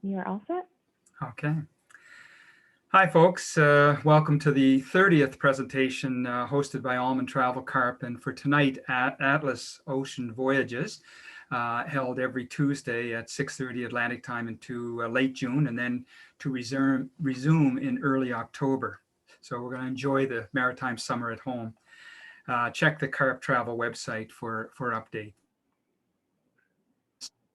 You're all set? Okay. Hi, folks. Welcome to the 30th presentation hosted by AlmonTravel CARP. And for tonight, Atlas Ocean Voyages, held every Tuesday at 6:30 Atlantic time into late June, and then to resume in early October. So we're going to enjoy the maritime summer at home. Check the CARP travel website for updates.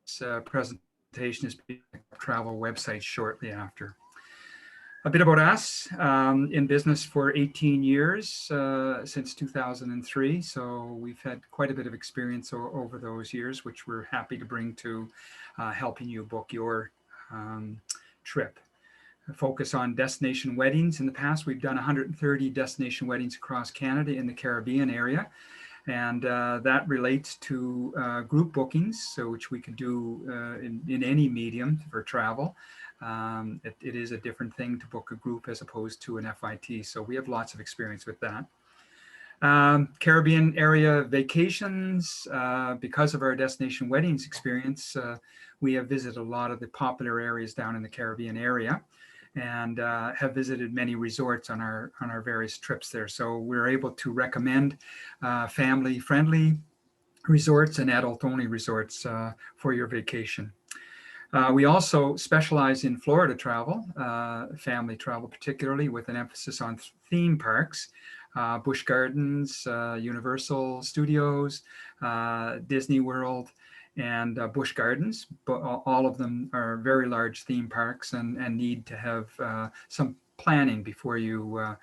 This presentation is being on the travel website shortly after. A bit about us, in business for 18 years, since 2003. So we've had quite a bit of experience over those years, which we're happy to bring to helping you book your trip. Focus on destination weddings. In the past, we've done 130 destination weddings across Canada in the Caribbean area. And that relates to group bookings, so which we can do in any medium for travel. It is a different thing to book a group as opposed to an FIT. So we have lots of experience with that. Caribbean area vacations, because of our destination weddings experience, we have visited a lot of the popular areas down in the Caribbean area, and have visited many resorts on our various trips there. So we're able to recommend family-friendly resorts and adult-only resorts for your vacation. We also specialize in Florida travel, family travel particularly, with an emphasis on theme parks, Busch Gardens, Universal Studios, Disney World, and Busch Gardens. But all of them are very large theme parks and need to have some planning before you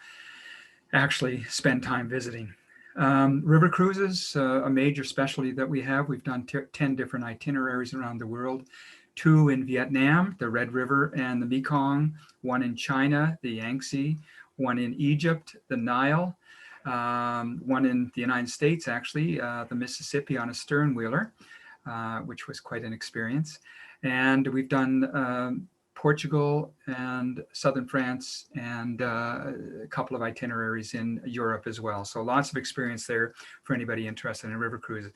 actually spend time visiting. River cruises, a major specialty that we have. We've done 10 different itineraries around the world. 2 in Vietnam, the Red River and the Mekong, 1 in China, the Yangtze, 1 in Egypt, the Nile, 1 in the United States, actually, the Mississippi on a sternwheeler, which was quite an experience. And we've done Portugal and southern France, and a couple of itineraries in Europe as well. So lots of experience there for anybody interested in river cruises.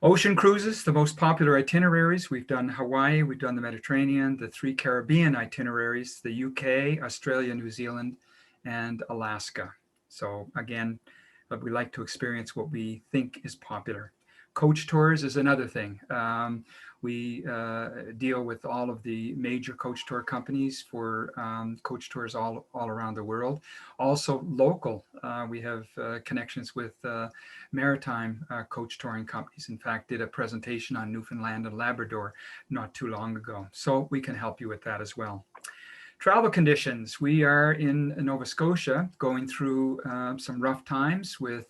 Ocean cruises, the most popular itineraries. We've done Hawaii, we've done the Mediterranean, the 3 Caribbean itineraries, the UK, Australia, New Zealand, and Alaska. So again, we like to experience what we think is popular. Coach tours is another thing. We deal with all of the major coach tour companies for coach tours all around the world. Also local, we have connections with maritime coach touring companies. In fact, did a presentation on Newfoundland and Labrador not too long ago. So we can help you with that as well. Travel conditions. We are in Nova Scotia going through some rough times with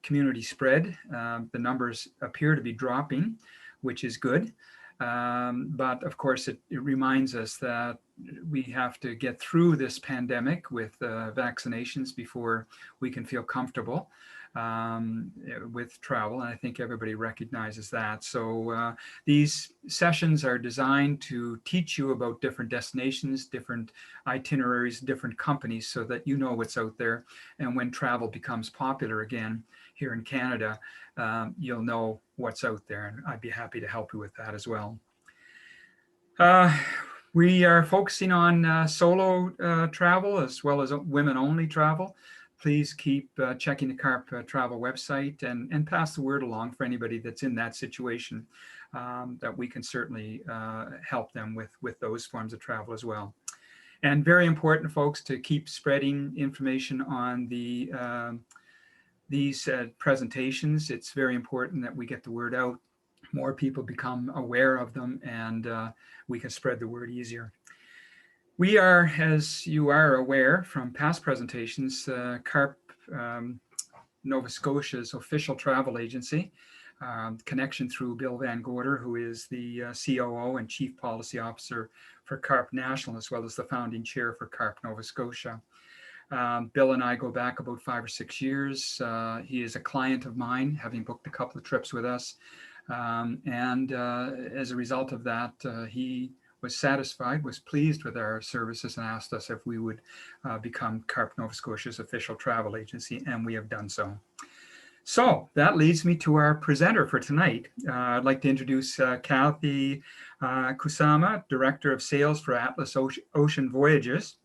community spread. The numbers appear to be dropping, which is good. But of course, it reminds us that we have to get through this pandemic with vaccinations before we can feel comfortable with travel. And I think everybody recognizes that. So these sessions are designed to teach you about different destinations, different itineraries, different companies, so that you know what's out there. And when travel becomes popular again here in Canada, you'll know what's out there. And I'd be happy to help you with that as well. We are focusing on solo travel as well as women-only travel. Please keep checking the CARP travel website and pass the word along for anybody that's in that situation, that we can certainly help them with those forms of travel as well. And very important, folks, to keep spreading information on these presentations. It's very important that we get the word out. More people become aware of them, and we can spread the word easier. We are, as you are aware from past presentations, CARP Nova Scotia's official travel agency, connection through Bill Van Gorder, who is the COO and Chief Policy Officer for CARP National, as well as the founding chair for CARP Nova Scotia. Bill and I go back about 5 or 6 years. He is a client of mine, having booked a couple of trips with us. And as a result of that, he was satisfied, was pleased with our services, and asked us if we would become CARP Nova Scotia's official travel agency, and we have done so. So that leads me to our presenter for tonight. I'd like to introduce Cathy Kusama, Director of Sales for Atlas Ocean Voyages,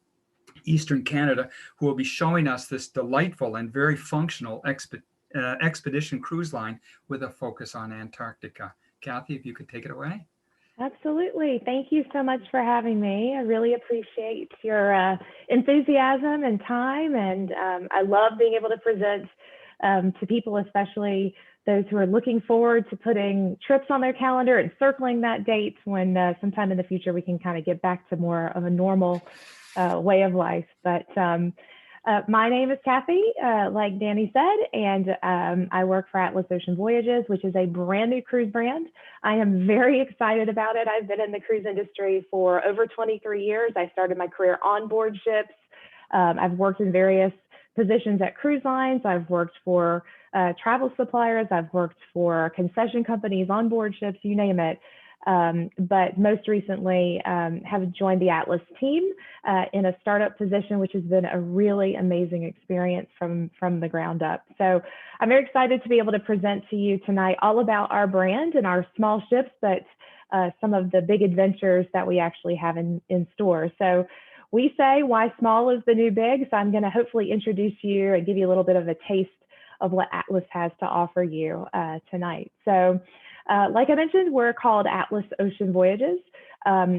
Eastern Canada, who will be showing us this delightful and very functional expedition cruise line with a focus on Antarctica. Cathy, if you could take it away. Absolutely. Thank you so much for having me. I really appreciate your enthusiasm and time. And I love being able to present to people, especially those who are looking forward to putting trips on their calendar and circling that date when sometime in the future we can kind of get back to more of a normal way of life. But my name is Cathy, like Danny said, and I work for Atlas Ocean Voyages, which is a brand new cruise brand. I am very excited about it. I've been in the cruise industry for over 23 years. I started my career on board ships. I've worked in various positions at cruise lines. I've worked for travel suppliers. I've worked for concession companies, on board ships, you name it. But most recently have joined the Atlas team in a startup position, which has been a really amazing experience from the ground up. So I'm very excited to be able to present to you tonight all about our brand and our small ships, but some of the big adventures that we actually have in store. So we say, why small is the new big? So I'm going to hopefully introduce you and give you a little bit of a taste of what Atlas has to offer you tonight. So like I mentioned, we're called Atlas Ocean Voyages.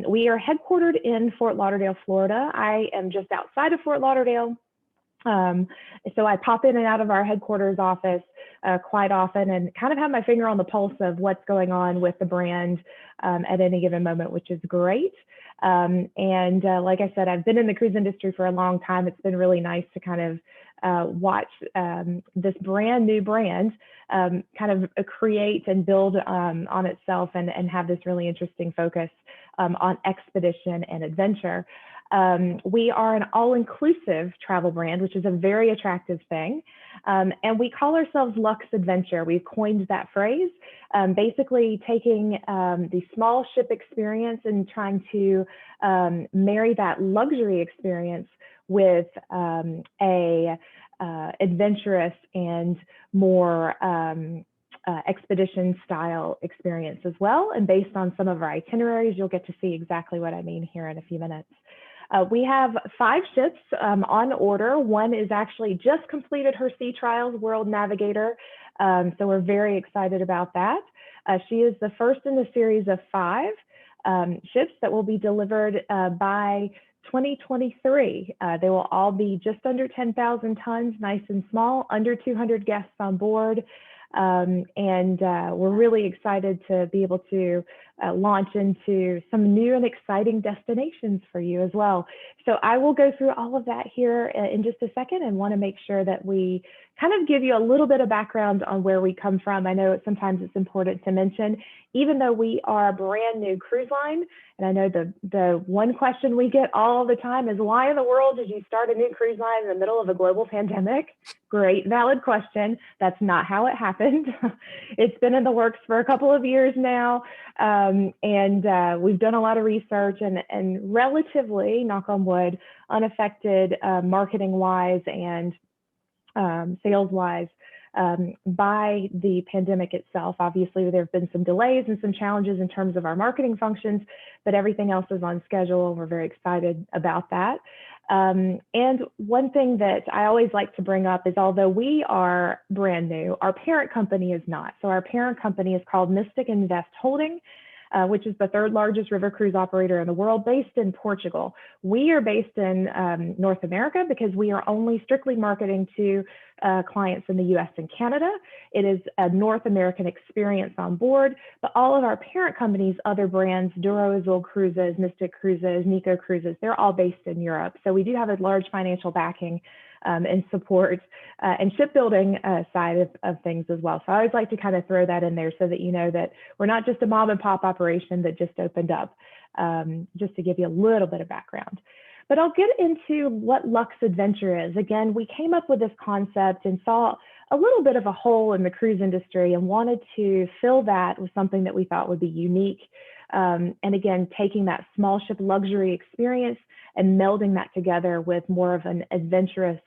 We are headquartered in Fort Lauderdale, Florida. I am just outside of Fort Lauderdale. So I pop in and out of our headquarters office quite often and kind of have my finger on the pulse of what's going on with the brand at any given moment, which is great. Like I said, I've been in the cruise industry for a long time. It's been really nice to kind of watch this brand new brand kind of create and build on itself and have this really interesting focus on expedition and adventure. We are an all-inclusive travel brand, which is a very attractive thing. And we call ourselves Lux Adventure. We've coined that phrase, basically taking the small ship experience and trying to marry that luxury experience with a adventurous and more expedition style experience as well. And based on some of our itineraries, you'll get to see exactly what I mean here in a few minutes. We have 5 ships on order. One is actually just completed her sea trials, World Navigator. So we're very excited about that. She is the first in the series of 5 ships that will be delivered by 2023. They will all be just under 10,000 tons, nice and small, under 200 guests on board. We're really excited to be able to launch into some new and exciting destinations for you as well. So I will go through all of that here in just a second and want to make sure that we kind of give you a little bit of background on where we come from. I know sometimes it's important to mention, even though we are a brand new cruise line, and I know the one question we get all the time is, why in the world did you start a new cruise line in the middle of a global pandemic? Great, valid question. That's not how it happened. It's been in the works for a couple of years now. We've done a lot of research and relatively, knock on wood, unaffected marketing-wise and sales-wise by the pandemic itself. Obviously, there have been some delays and some challenges in terms of our marketing functions, but everything else is on schedule, and we're very excited about that. And one thing that I always like to bring up is, although we are brand new, our parent company is not. So our parent company is called Mystic Invest Holding, which is the 3rd largest river cruise operator in the world, based in Portugal. We are based in North America because we are only strictly marketing to clients in the US and Canada. It is a North American experience on board, but all of our parent companies, other brands, Duro Azul Cruises, Mystic Cruises, Nico Cruises, they're all based in Europe. So we do have a large financial backing and support and shipbuilding side of things as well. So I always like to kind of throw that in there so that you know that we're not just a mom and pop operation that just opened up, just to give you a little bit of background. But I'll get into what Lux Adventure is. Again, we came up with this concept and saw a little bit of a hole in the cruise industry and wanted to fill that with something that we thought would be unique. And again, taking that small ship luxury experience and melding that together with more of an adventurous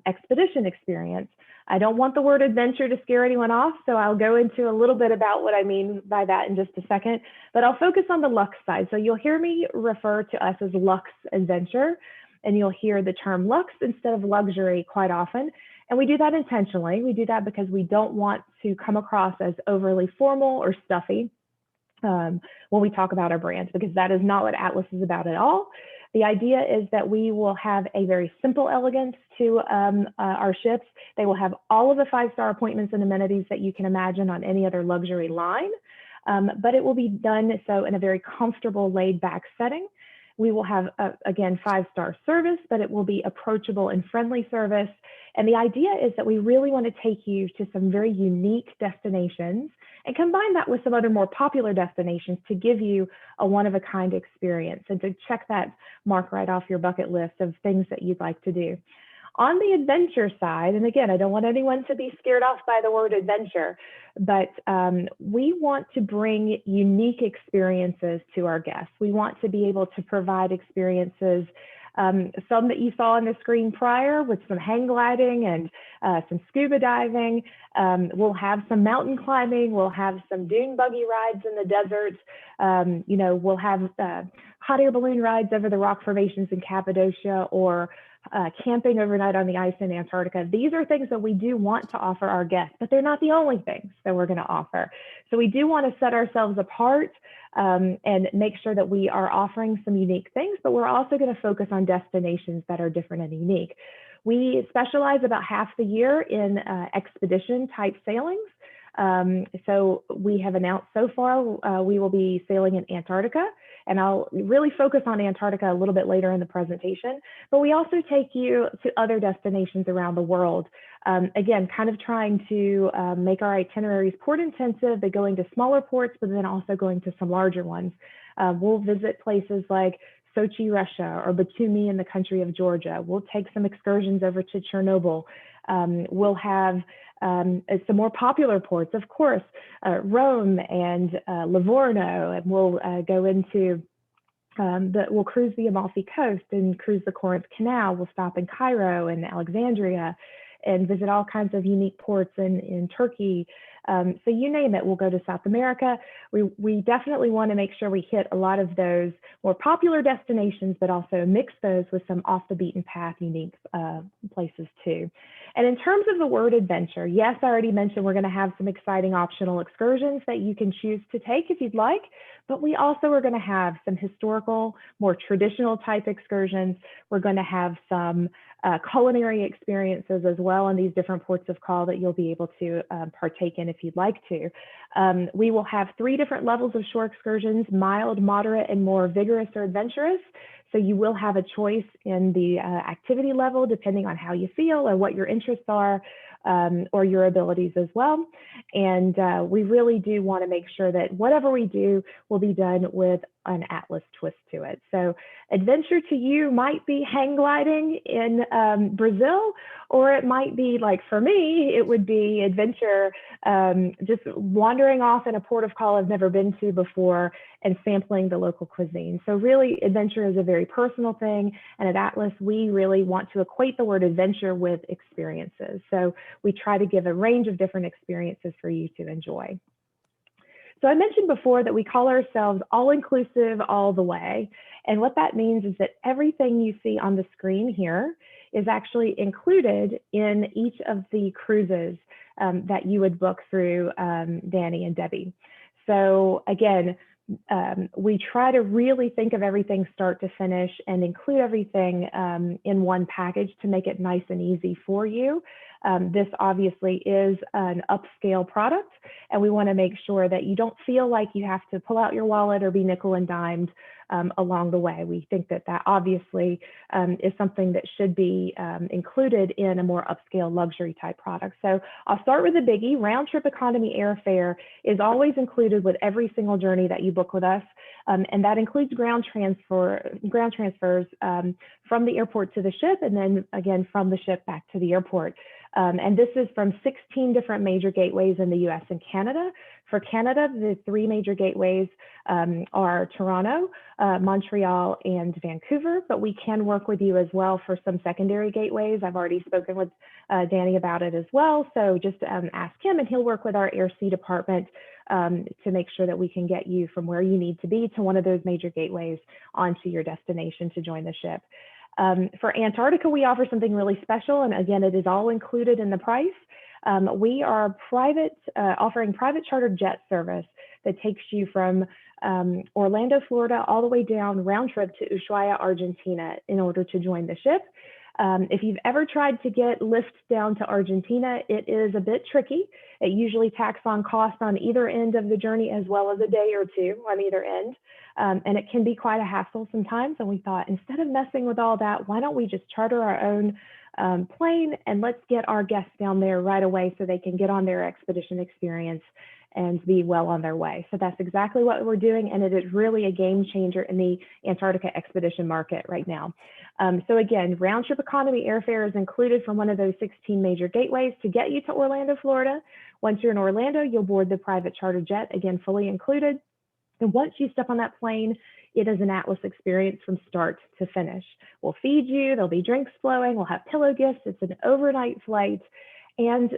expedition experience. I don't want the word adventure to scare anyone off, so I'll go into a little bit about what I mean by that in just a second, but I'll focus on the Lux side. So you'll hear me refer to us as Lux Adventure, and you'll hear the term Lux instead of luxury quite often. And we do that intentionally. We do that because we don't want to come across as overly formal or stuffy when we talk about our brand, because that is not what Atlas is about at all. The idea is that we will have a very simple elegance to our ships. They will have all of the 5-star appointments and amenities that you can imagine on any other luxury line, but it will be done so in a very comfortable, laid-back setting. We will have, again, 5-star service, but it will be approachable and friendly service. And the idea is that we really want to take you to some very unique destinations and combine that with some other more popular destinations to give you a one-of-a-kind experience and to check that mark right off your bucket list of things that you'd like to do. On the adventure side, and again, I don't want anyone to be scared off by the word adventure, but we want to bring unique experiences to our guests. We want to be able to provide experiences, some that you saw on the screen prior, with some hang gliding and some scuba diving. We'll have some mountain climbing. We'll have some dune buggy rides in the desert. You know, we'll have hot air balloon rides over the rock formations in Cappadocia, or camping overnight on the ice in Antarctica. These are things that we do want to offer our guests, but they're not the only things that we're going to offer. So we do want to set ourselves apart and make sure that we are offering some unique things, but we're also going to focus on destinations that are different and unique. We specialize about half the year in expedition type sailings. So we have announced so far we will be sailing in Antarctica, and I'll really focus on Antarctica a little bit later in the presentation, but we also take you to other destinations around the world. Again, kind of trying to make our itineraries port intensive, but going to smaller ports, but then also going to some larger ones. We'll visit places like Sochi, Russia, or Batumi in the country of Georgia. We'll take some excursions over to Chernobyl. We'll have some more popular ports, of course, Rome and Livorno, and we'll go into, we'll cruise the Amalfi Coast and cruise the Corinth Canal. We'll stop in Cairo and Alexandria and visit all kinds of unique ports in Turkey. So you name it, we'll go to South America. We definitely want to make sure we hit a lot of those more popular destinations, but also mix those with some off the beaten path unique places too. And in terms of the word adventure, yes, I already mentioned we're going to have some exciting optional excursions that you can choose to take if you'd like, but we also are going to have some historical, more traditional type excursions. We're going to have some culinary experiences as well in these different ports of call that you'll be able to partake in if you'd like to. We will have 3 different levels of shore excursions: mild, moderate, and more vigorous or adventurous. So you will have a choice in the activity level depending on how you feel or what your interests are, or your abilities as well. And we really do want to make sure that whatever we do will be done with an Atlas twist to it. So adventure to you might be hang gliding in Brazil, or it might be, like for me, it would be adventure just wandering off in a port of call I've never been to before and sampling the local cuisine. So really, adventure is a very personal thing. And at Atlas, we really want to equate the word adventure with experiences. So we try to give a range of different experiences for you to enjoy. So I mentioned before that we call ourselves all-inclusive all the way. And what that means is that everything you see on the screen here is actually included in each of the cruises that you would book through Danny and Debbie. So again, we try to really think of everything start to finish and include everything in one package to make it nice and easy for you. This obviously is an upscale product, and we want to make sure that you don't feel like you have to pull out your wallet or be nickel and dimed along the way. We think that that obviously is something that should be included in a more upscale luxury type product. So I'll start with the biggie. Round trip economy airfare is always included with every single journey that you book with us. And that includes ground transfers from the airport to the ship, and then again from the ship back to the airport. And this is from 16 different major gateways in the US and Canada For Canada, the three major gateways are Toronto, Montreal, and Vancouver, but we can work with you as well for some secondary gateways. I've already spoken with Danny about it as well, so just ask him and he'll work with our Air Sea department to make sure that we can get you from where you need to be to one of those major gateways onto your destination to join the ship. For Antarctica, we offer something really special, and again, it is all included in the price. We are offering private chartered jet service that takes you from Orlando, Florida, all the way down round trip to Ushuaia, Argentina, in order to join the ship. If you've ever tried to get lift down to Argentina, it is a bit tricky. It usually tacks on cost on either end of the journey, as well as a day or two on either end. And it can be quite a hassle sometimes. And we thought, instead of messing with all that, why don't we just charter our own plane and let's get our guests down there right away so they can get on their expedition experience and be well on their way. So that's exactly what we're doing, and it is really a game changer in the Antarctica expedition market right now. So again, round trip economy airfare is included from one of those 16 major gateways to get you to Orlando, Florida. Once you're in Orlando, you'll board the private charter jet, again, fully included. And once you step on that plane, it is an Atlas experience from start to finish. We'll feed you, there'll be drinks flowing, we'll have pillow gifts, it's an overnight flight. And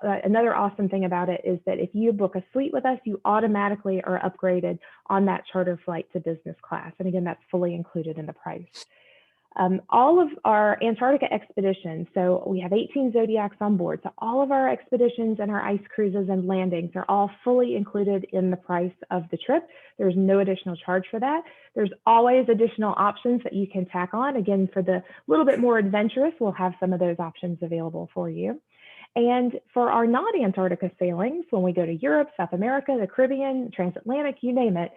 another awesome thing about it is that if you book a suite with us, you automatically are upgraded on that charter flight to business class. And again, that's fully included in the price. All of our Antarctica expeditions, so we have 18 Zodiacs on board, so all of our expeditions and our ice cruises and landings are all fully included in the price of the trip. There's no additional charge for that. There's always additional options that you can tack on. Again, for the little bit more adventurous, we'll have some of those options available for you. And for our non-Antarctica sailings, when we go to Europe, South America, the Caribbean, transatlantic, you name it,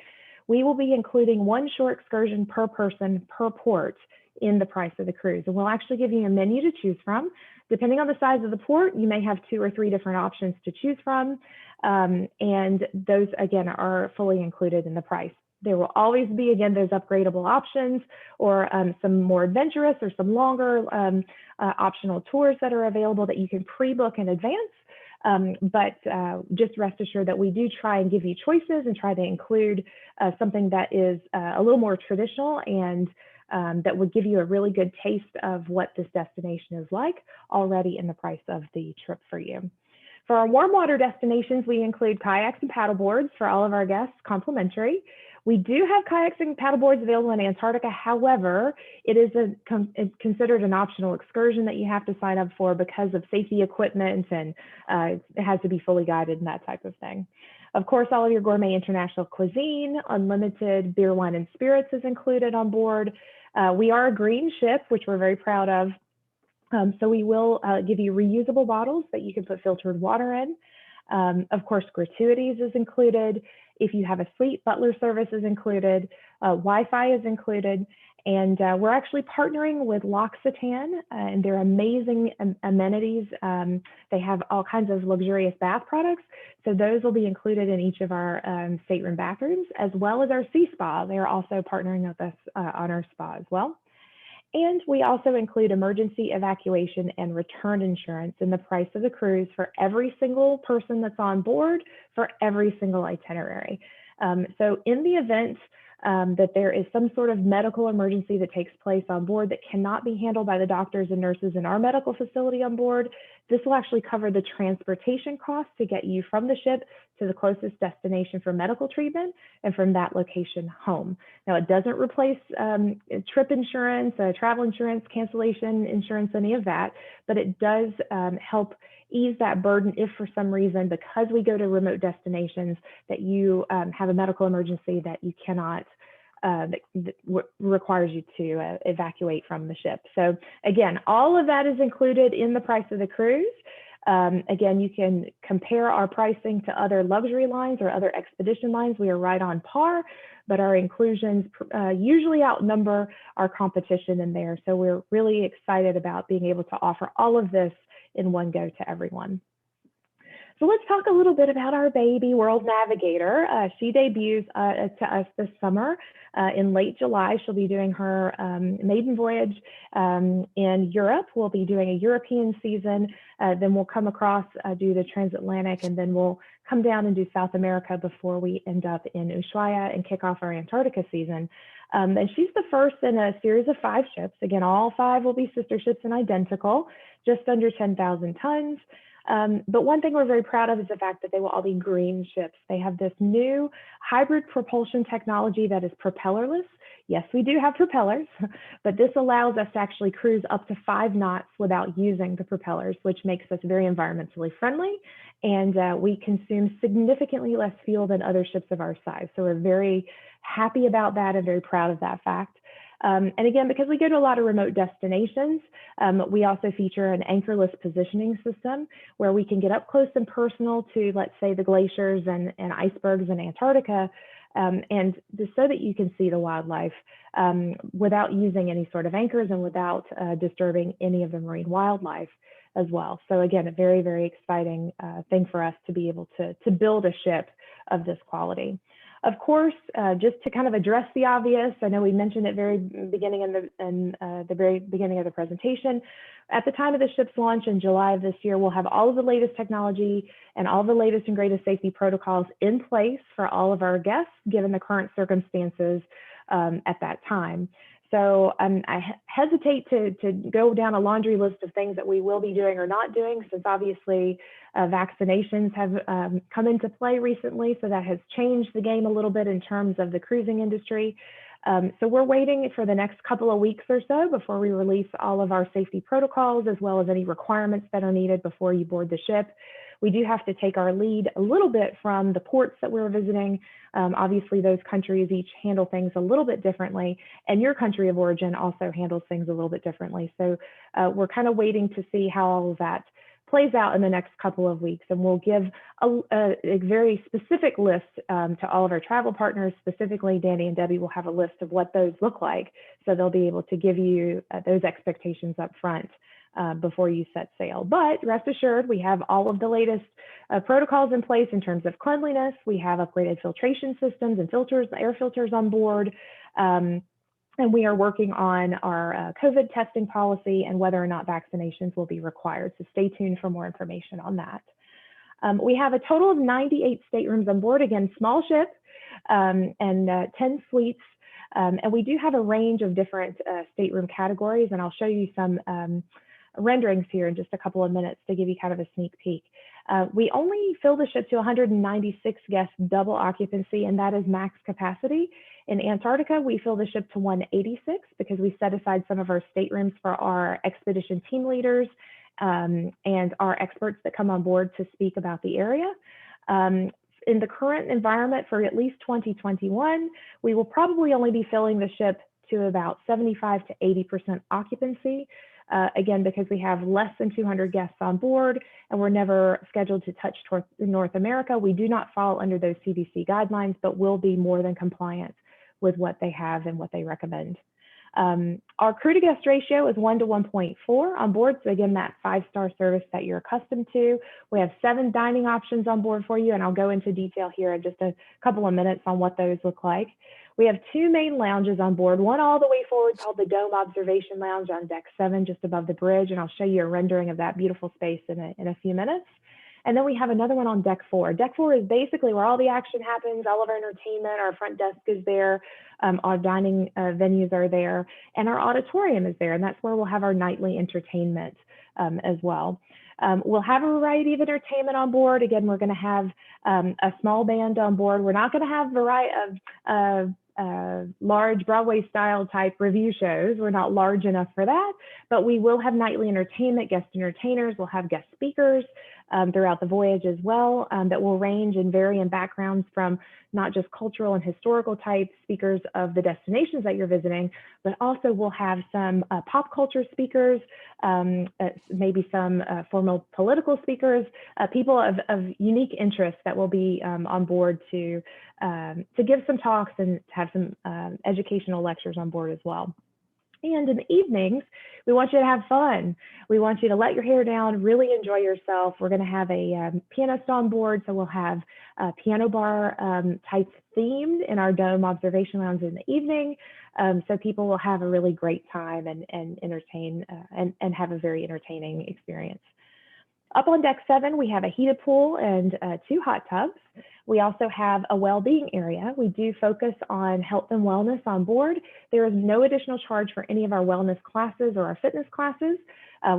we will be including one shore excursion per person per port in the price of the cruise. And we'll actually give you a menu to choose from. Depending on the size of the port, you may have 2 or 3 different options to choose from. And those, again, are fully included in the price. There will always be, again, those upgradable options or some more adventurous or some longer optional tours that are available that you can pre-book in advance. But just rest assured that we do try and give you choices and try to include something that is a little more traditional and that would give you a really good taste of what this destination is like already in the price of the trip for you. For our warm water destinations, we include kayaks and paddle boards for all of our guests, complimentary. We do have kayaks and paddle boards available in Antarctica. However, it is it's considered an optional excursion that you have to sign up for because of safety equipment, and it has to be fully guided and that type of thing. Of course, all of your gourmet international cuisine, unlimited beer, wine, and spirits is included on board. We are a green ship, which we're very proud of. So we will give you reusable bottles that you can put filtered water in. Of course, gratuities is included. If you have a suite, butler service is included. Wi-Fi is included. And we're actually partnering with Lux Accommodations, and they're amazing amenities. They have all kinds of luxurious bath products. So those will be included in each of our stateroom bathrooms, as well as our sea spa. They're also partnering with us on our spa as well. And we also include emergency evacuation and return insurance in the price of the cruise for every single person that's on board for every single itinerary. So in the event that there is some sort of medical emergency that takes place on board that cannot be handled by the doctors and nurses in our medical facility on board, this will actually cover the transportation costs to get you from the ship to the closest destination for medical treatment and from that location home. Now, it doesn't replace trip insurance, travel insurance, cancellation insurance, any of that, but it does help ease that burden if for some reason, because we go to remote destinations, that you have a medical emergency that you cannot, that requires you to evacuate from the ship. So again, all of that is included in the price of the cruise. Again, you can compare our pricing to other luxury lines or other expedition lines. We are right on par, but our inclusions usually outnumber our competition in there. So we're really excited about being able to offer all of this in one go to everyone. So let's talk a little bit about our baby, World Navigator. She debuts to us this summer in late July. She'll be doing her maiden voyage in Europe. We'll be doing a European season. Then we'll come across, do the transatlantic, and then we'll come down and do South America before we end up in Ushuaia and kick off our Antarctica season. And she's the first in a series of 5 ships. Again, all 5 will be sister ships and identical, just under 10,000 tons. But one thing we're very proud of is the fact that they will all be green ships. They have this new hybrid propulsion technology that is propellerless. Yes, we do have propellers, but this allows us to actually cruise up to 5 knots without using the propellers, which makes us very environmentally friendly. And we consume significantly less fuel than other ships of our size. So we're very happy about that and very proud of that fact. And again, because we go to a lot of remote destinations, we also feature an anchorless positioning system where we can get up close and personal to, let's say, the glaciers and icebergs in Antarctica, and just so that you can see the wildlife without using any sort of anchors and without disturbing any of the marine wildlife as well. So again, a very, very exciting thing for us to be able to build a ship of this quality. Of course, just to kind of address the obvious, I know we mentioned it very beginning in the very beginning of the presentation. At the time of the ship's launch in July of this year, we'll have all of the latest technology and all the latest and greatest safety protocols in place for all of our guests, given the current circumstances at that time. So I hesitate to go down a laundry list of things that we will be doing or not doing, since obviously vaccinations have come into play recently. So that has changed the game a little bit in terms of the cruising industry. So we're waiting for the next couple of weeks or so before we release all of our safety protocols, as well as any requirements that are needed before you board the ship. We do have to take our lead a little bit from the ports that we're visiting. Obviously, those countries each handle things a little bit differently, and your country of origin also handles things a little bit differently. So we're kind of waiting to see how all of that plays out in the next couple of weeks, and we'll give a very specific list to all of our travel partners. Specifically, Danny and Debbie will have a list of what those look like, so they'll be able to give you those expectations up front before you set sail. But rest assured, we have all of the latest protocols in place in terms of cleanliness. We have upgraded filtration systems and filters, air filters on board. And we are working on our COVID testing policy and whether or not vaccinations will be required. So stay tuned for more information on that. We have a total of 98 staterooms on board, again, small ship, and 10 suites. And we do have a range of different stateroom categories, and I'll show you some renderings here in just a couple of minutes to give you kind of a sneak peek. We only fill the ship to 196 guests double occupancy, and that is max capacity. In Antarctica, we fill the ship to 186 because we set aside some of our staterooms for our expedition team leaders and our experts that come on board to speak about the area. In the current environment for at least 2021, we will probably only be filling the ship to about 75 to 80% occupancy. Again, because we have less than 200 guests on board and we're never scheduled to touch North America. We do not fall under those CDC guidelines, but will be more than compliant with what they have and what they recommend. Our crew to guest ratio is 1 to 1.4 on board. So again, that 5-star service that you're accustomed to. We have 7 dining options on board for you, and I'll go into detail here in just a couple of minutes on what those look like. We have 2 main lounges on board, one all the way forward called the Dome Observation Lounge on deck 7, just above the bridge. And I'll show you a rendering of that beautiful space in a few minutes. And then we have another one on deck 4. Deck 4 is basically where all the action happens, all of our entertainment, our front desk is there, our dining venues are there, and our auditorium is there. And that's where we'll have our nightly entertainment as well. We'll have a variety of entertainment on board. Again, we're going to have a small band on board. We're not going to have variety of large Broadway style type review shows. We're not large enough for that, but we will have nightly entertainment, guest entertainers. We'll have guest speakers throughout the voyage as well that will range and vary in backgrounds from not just cultural and historical type speakers of the destinations that you're visiting, but also we'll have some pop culture speakers, maybe some formal political speakers, people of unique interest that will be on board to give some talks and to have some educational lectures on board as well. And in the evenings, we want you to have fun. We want you to let your hair down, really enjoy yourself. We're going to have a pianist on board, so we'll have a piano bar type themed in our Dome Observation Lounge in the evening. So people will have a really great time and entertain and have a very entertaining experience. Up on deck 7, we have a heated pool and 2 hot tubs. We also have a well-being area. We do focus on health and wellness on board. There is no additional charge for any of our wellness classes or our fitness classes.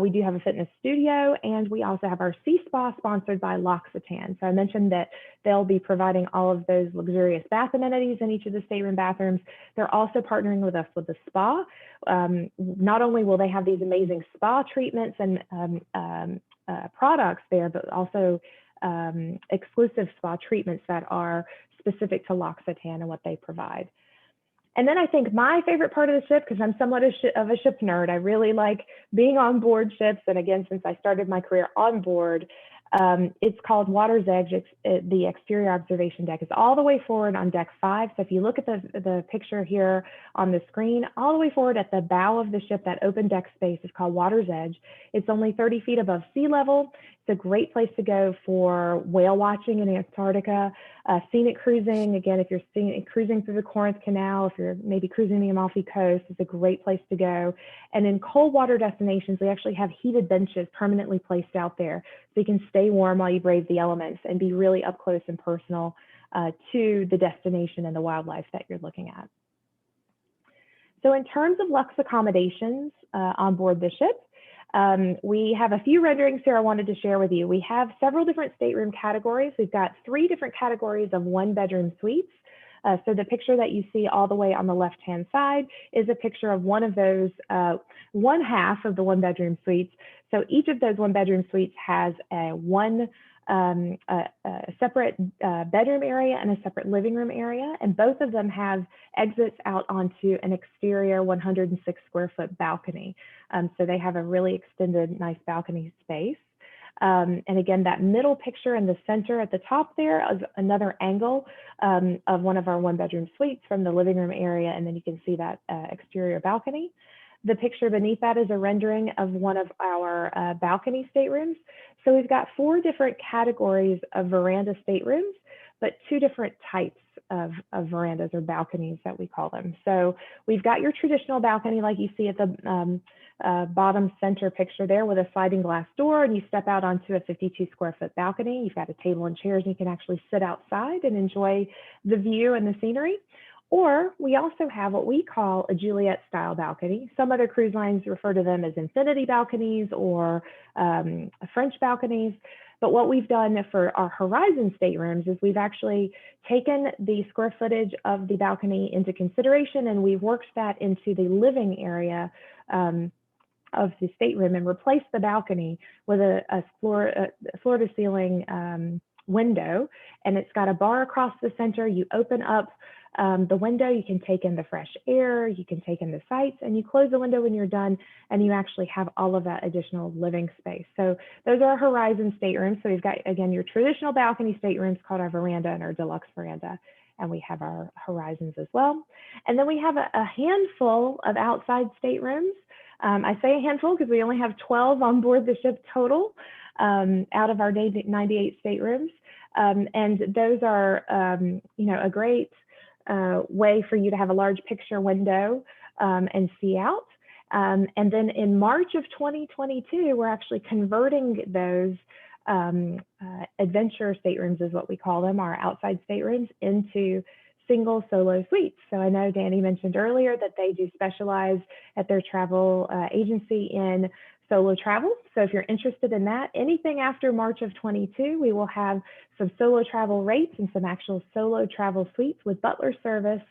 We do have a fitness studio, and we also have our sea spa sponsored by Lux Accommodations. So I mentioned that they'll be providing all of those luxurious bath amenities in each of the stateroom bathrooms. They're also partnering with us with the spa. Not only will they have these amazing spa treatments and products there, but also exclusive spa treatments that are specific to Lux Accommodations and what they provide. And then I think my favorite part of the ship, because I'm somewhat of a ship nerd, I really like being on board ships. And again, since I started my career on board, it's called Water's Edge. The exterior observation deck is all the way forward on deck 5. So if you look at the picture here on the screen, all the way forward at the bow of the ship, that open deck space is called Water's Edge. It's only 30 feet above sea level. It's a great place to go for whale watching in Antarctica, scenic cruising. Again, if you're cruising through the Corinth Canal, if you're maybe cruising the Amalfi Coast, it's a great place to go. And in cold water destinations, we actually have heated benches permanently placed out there, so you can stay warm while you brave the elements and be really up close and personal to the destination and the wildlife that you're looking at. So in terms of Lux Accommodations on board the ship, we have a few renderings here I wanted to share with you. We have several different stateroom categories. We've got 3 different categories of 1-bedroom suites. So the picture that you see all the way on the left-hand side is a picture of one of those, one half of the 1-bedroom suites. So each of those 1-bedroom suites has a separate bedroom area and a separate living room area, and both of them have exits out onto an exterior 106 square foot balcony. So they have a really extended, nice balcony space. And again, that middle picture in the center at the top there is another angle of one of our 1-bedroom suites from the living room area, and then you can see that exterior balcony. The picture beneath that is a rendering of one of our balcony staterooms. So we've got 4 different categories of veranda staterooms, but 2 different types of verandas or balconies that we call them. So we've got your traditional balcony like you see at the bottom center picture there with a sliding glass door, and you step out onto a 52 square foot balcony. You've got a table and chairs, and you can actually sit outside and enjoy the view and the scenery. Or we also have what we call a Juliet style balcony. Some other cruise lines refer to them as infinity balconies or French balconies. But what we've done for our Horizon staterooms is we've actually taken the square footage of the balcony into consideration, and we've worked that into the living area of the stateroom and replaced the balcony with a floor to ceiling window. And it's got a bar across the center. You open up the window, you can take in the fresh air, you can take in the sights, and you close the window when you're done, and you actually have all of that additional living space. So those are our Horizon staterooms. So we've got, again, your traditional balcony staterooms called our veranda and our deluxe veranda, and we have our Horizons as well. And then we have a handful of outside staterooms. I say a handful because we only have 12 on board the ship total out of our 98 staterooms. And those are, you know, a great way for you to have a large picture window and see out. And then in March of 2022, we're actually converting those adventure staterooms is what we call them, our outside staterooms, into single solo suites. So I know Danny mentioned earlier that they do specialize at their travel agency in solo travel. So if you're interested in that, anything after March of 22, we will have some solo travel rates and some actual solo travel suites with butler service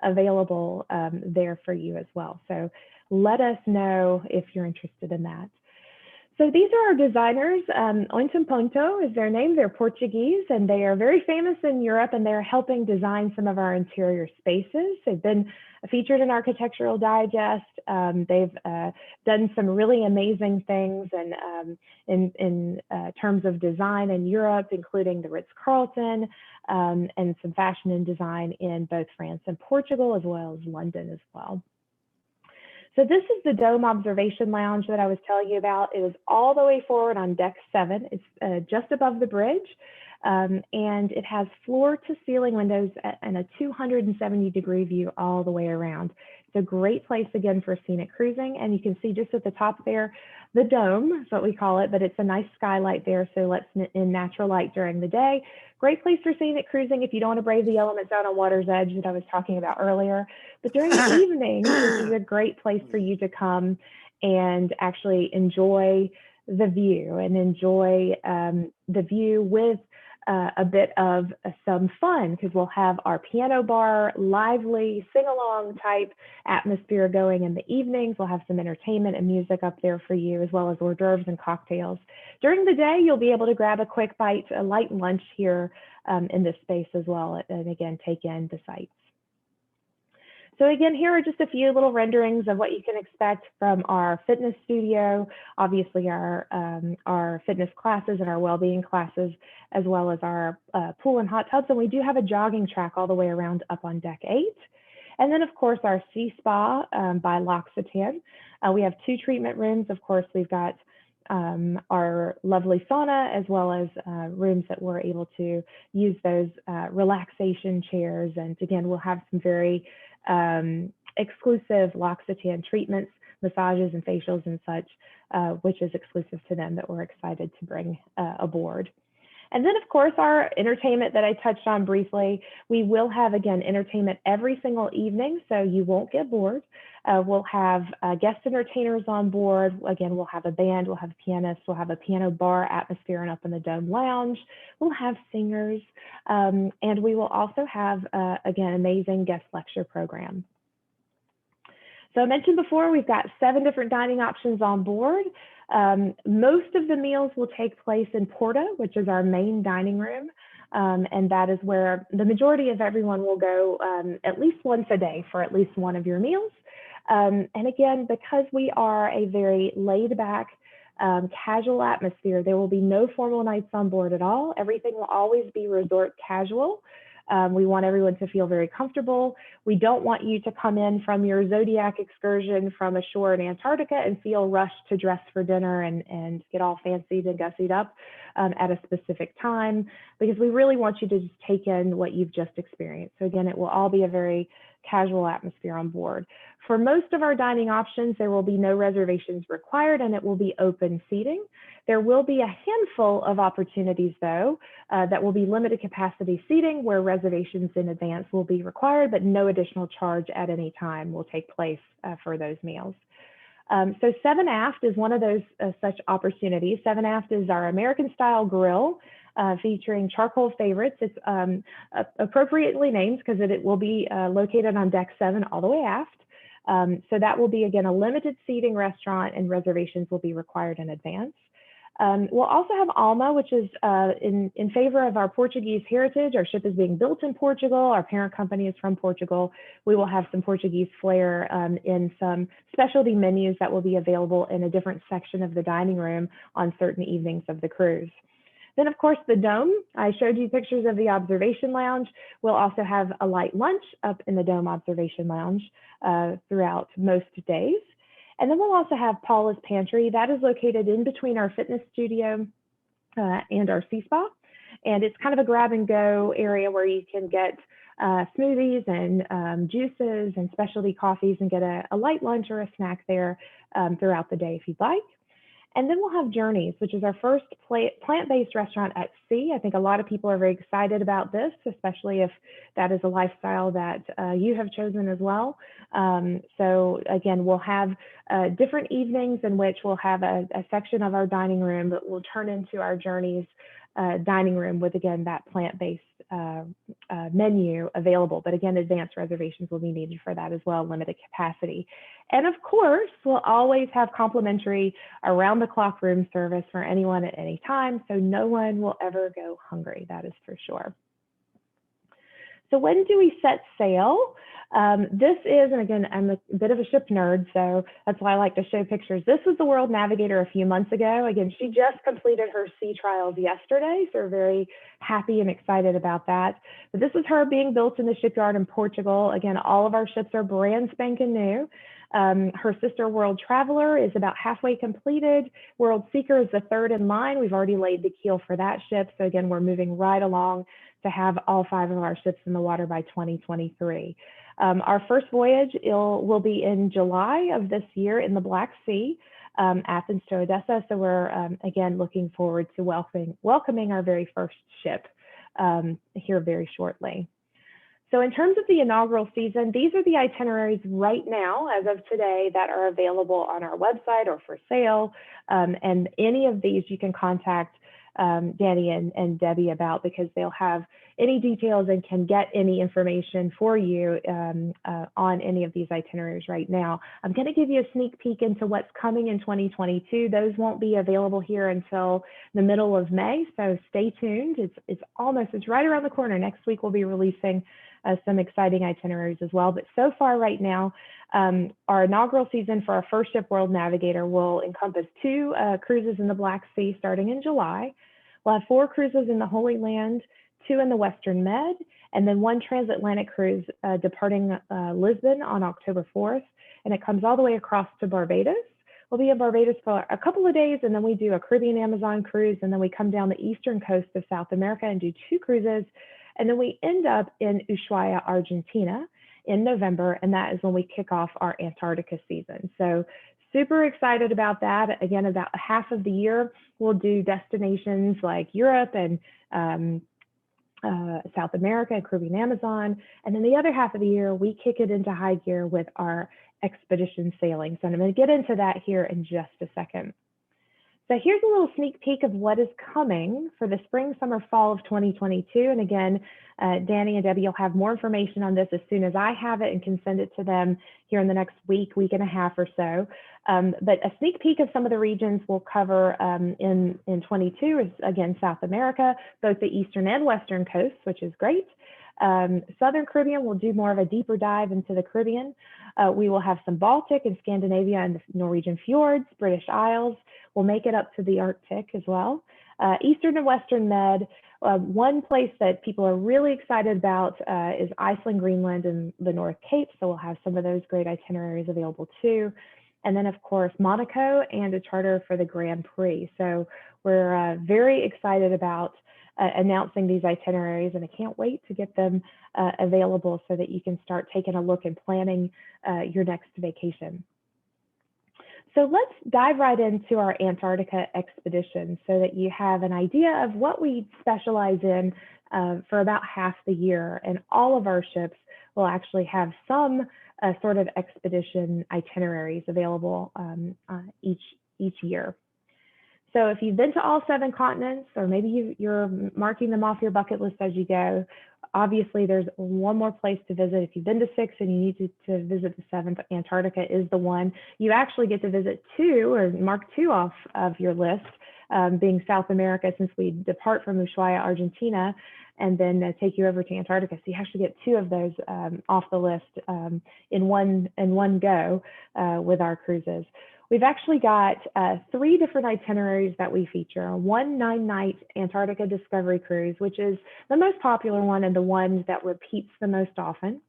available there for you as well. So let us know if you're interested in that. So these are our designers. Ontem Ponto is their name. They're Portuguese, and they are very famous in Europe, and they're helping design some of our interior spaces. They've been featured in Architectural Digest. They've done some really amazing things and in terms of design in Europe, including the Ritz-Carlton and some fashion and design in both France and Portugal, as well as London as well. So this is the Dome Observation Lounge that I was telling you about. It is all the way forward on deck 7. It's just above the bridge. And it has floor to ceiling windows and a 270-degree view all the way around. It's a great place, again, for scenic cruising. And you can see just at the top there, the dome is what we call it, but it's a nice skylight there, so lets in natural light during the day. Great place for scenic cruising if you don't want to brave the elements out on water's edge that I was talking about earlier. But during the evening, this is a great place for you to come and actually enjoy the view and enjoy the view with a bit of some fun, because we'll have our piano bar, lively sing-along type atmosphere going in the evenings. We'll have some entertainment and music up there for you, as well as hors d'oeuvres and cocktails. During the day, you'll be able to grab a quick bite, a light lunch here in this space as well, and again, take in the sights. So again, here are just a few little renderings of what you can expect from our fitness studio, obviously our fitness classes and our well-being classes, as well as our pool and hot tubs. And we do have a jogging track all the way around up on deck 8. And then, of course, our sea spa by Lux Accommodations. We have 2 treatment rooms. Of course, we've got our lovely sauna, as well as rooms that we're able to use those relaxation chairs. And again, we'll have some very exclusive L'Occitane treatments, massages and facials and such, which is exclusive to them, that we're excited to bring aboard. And then, of course, our entertainment that I touched on briefly. We will have, again, entertainment every single evening, so you won't get bored. We'll have guest entertainers on board. Again, we'll have a band, we'll have pianists, we'll have a piano bar atmosphere and up in the Dome Lounge. We'll have singers, and we will also have, again, amazing guest lecture program. So I mentioned before, we've got 7 different dining options on board. Most of the meals will take place in Porta, which is our main dining room. And that is where the majority of everyone will go at least once a day for at least one of your meals. And again, because we are a very laid back, casual atmosphere, there will be no formal nights on board at all. Everything will always be resort casual. We want everyone to feel very comfortable. We don't want you to come in from your Zodiac excursion from ashore in Antarctica and feel rushed to dress for dinner and get all fancied and gussied up at a specific time, because we really want you to just take in what you've just experienced. So again, it will all be a very casual atmosphere on board. For most of our dining options, there will be no reservations required, and it will be open seating. There will be a handful of opportunities, though, that will be limited capacity seating where reservations in advance will be required, but no additional charge at any time will take place for those meals. So 7 Aft is one of those such opportunities. 7 Aft is our American-style grill featuring charcoal favorites. It's appropriately named because it will be located on deck 7 all the way aft. So that will be, again, a limited seating restaurant, and reservations will be required in advance. We'll also have Alma, which is in favor of our Portuguese heritage. Our ship is being built in Portugal. Our parent company is from Portugal. We will have some Portuguese flair in some specialty menus that will be available in a different section of the dining room on certain evenings of the cruise. Then, of course, the Dome. I showed you pictures of the observation lounge. We'll also have a light lunch up in the Dome observation lounge throughout most days. And then we'll also have Paula's Pantry. That is located in between our fitness studio and our sea spa. And it's kind of a grab and go area where you can get smoothies and juices and specialty coffees and get a light lunch or a snack there throughout the day if you'd like. And then we'll have Journeys, which is our first plant-based restaurant at sea. I think a lot of people are very excited about this, especially if that is a lifestyle that you have chosen as well. So again, we'll have different evenings in which we'll have a section of our dining room that will turn into our Journeys dining room with, again, that plant-based menu available. But again, advanced reservations will be needed for that as well, limited capacity. And of course, we'll always have complimentary around-the-clock room service for anyone at any time, so no one will ever go hungry, that is for sure. So when do we set sail? This is, and again, I'm a bit of a ship nerd, so that's why I like to show pictures. This was the World Navigator a few months ago. Again, she just completed her sea trials yesterday, so we're very happy and excited about that. But this is her being built in the shipyard in Portugal. Again, all of our ships are brand spanking new. Her sister World Traveler is about halfway completed. World Seeker is the third in line. We've already laid the keel for that ship. So again, we're moving right along to have all 5 of our ships in the water by 2023. Our first voyage will be in July of this year in the Black Sea, Athens to Odessa. So we're, again, looking forward to welcoming our very first ship here very shortly. So in terms of the inaugural season, these are the itineraries right now, as of today, that are available on our website or for sale. And any of these you can contact Danny and Debbie about, because they'll have any details and can get any information for you on any of these itineraries right now. I'm going to give you a sneak peek into what's coming in 2022. Those won't be available here until the middle of May, so stay tuned. It's right around the corner. Next week we'll be releasing some exciting itineraries as well. But so far right now, our inaugural season for our first ship, World Navigator, will encompass 2 cruises in the Black Sea starting in July. We'll have 4 cruises in the Holy Land, 2 in the Western Med, and then 1 transatlantic cruise departing Lisbon on October 4th. And it comes all the way across to Barbados. We'll be in Barbados for a couple of days, and then we do a Caribbean Amazon cruise, and then we come down the eastern coast of South America and do 2 cruises. And then we end up in Ushuaia, Argentina in November, and that is when we kick off our Antarctica season. So super excited about that. Again, about half of the year, we'll do destinations like Europe and South America, Caribbean Amazon. And then the other half of the year, we kick it into high gear with our expedition sailing. So I'm going to get into that here in just a second. So here's a little sneak peek of what is coming for the spring, summer, fall of 2022. And again, Danny and Debbie, you'll have more information on this as soon as I have it and can send it to them here in the next week and a half or so. But a sneak peek of some of the regions we'll cover in 22 is, again, South America, both the eastern and western coasts, which is great. Southern Caribbean, we'll do more of a deeper dive into the Caribbean. We will have some Baltic and Scandinavia and the Norwegian fjords, British Isles. We'll make it up to the Arctic as well. Eastern and Western Med. One place that people are really excited about is Iceland, Greenland, and the North Cape. So we'll have some of those great itineraries available too. And then, of course, Monaco and a charter for the Grand Prix. So we're very excited about announcing these itineraries, and I can't wait to get them available so that you can start taking a look and planning your next vacation. So let's dive right into our Antarctica expedition so that you have an idea of what we specialize in for about half the year. And all of our ships will actually have some sort of expedition itineraries available each year. So if you've been to all 7 continents, or maybe you're marking them off your bucket list as you go, obviously there's one more place to visit. If you've been to 6 and you need to visit the 7th, Antarctica is the one. You actually get to visit 2 or mark 2 off of your list, being South America, since we depart from Ushuaia, Argentina, and then take you over to Antarctica. So you actually get 2 of those off the list in one go with our cruises. We've actually got 3 different itineraries that we feature. One 9-night Antarctica Discovery cruise, which is the most popular one and the one that repeats the most often.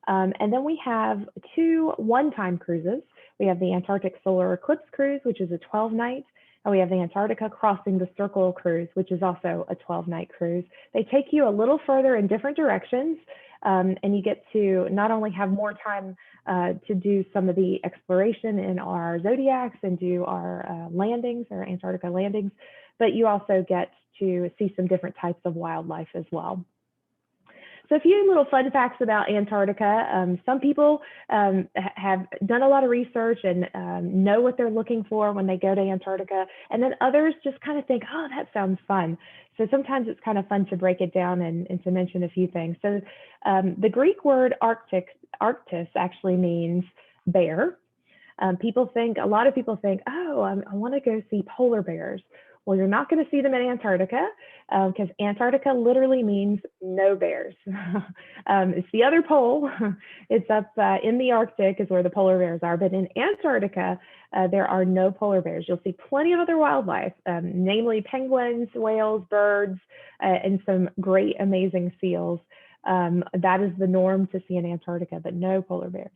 And then we have 2 one-time cruises. We have the Antarctic Solar Eclipse cruise, which is a 12-night, and we have the Antarctica Crossing the Circle cruise, which is also a 12-night cruise. They take you a little further in different directions, and you get to not only have more time to do some of the exploration in our zodiacs and do our landings, our Antarctica landings, but you also get to see some different types of wildlife as well. So a few little fun facts about Antarctica. Some people have done a lot of research and know what they're looking for when they go to Antarctica, and then others just kind of think, oh, that sounds fun. So sometimes it's kind of fun to break it down and to mention a few things. So the Greek word Arctis actually means bear. A lot of people think, oh, I want to go see polar bears. Well, you're not going to see them in Antarctica because Antarctica literally means no bears. It's the other pole. It's up in the Arctic is where the polar bears are. But in Antarctica, there are no polar bears. You'll see plenty of other wildlife, namely penguins, whales, birds, and some great, amazing seals. That is the norm to see in Antarctica, but no polar bears.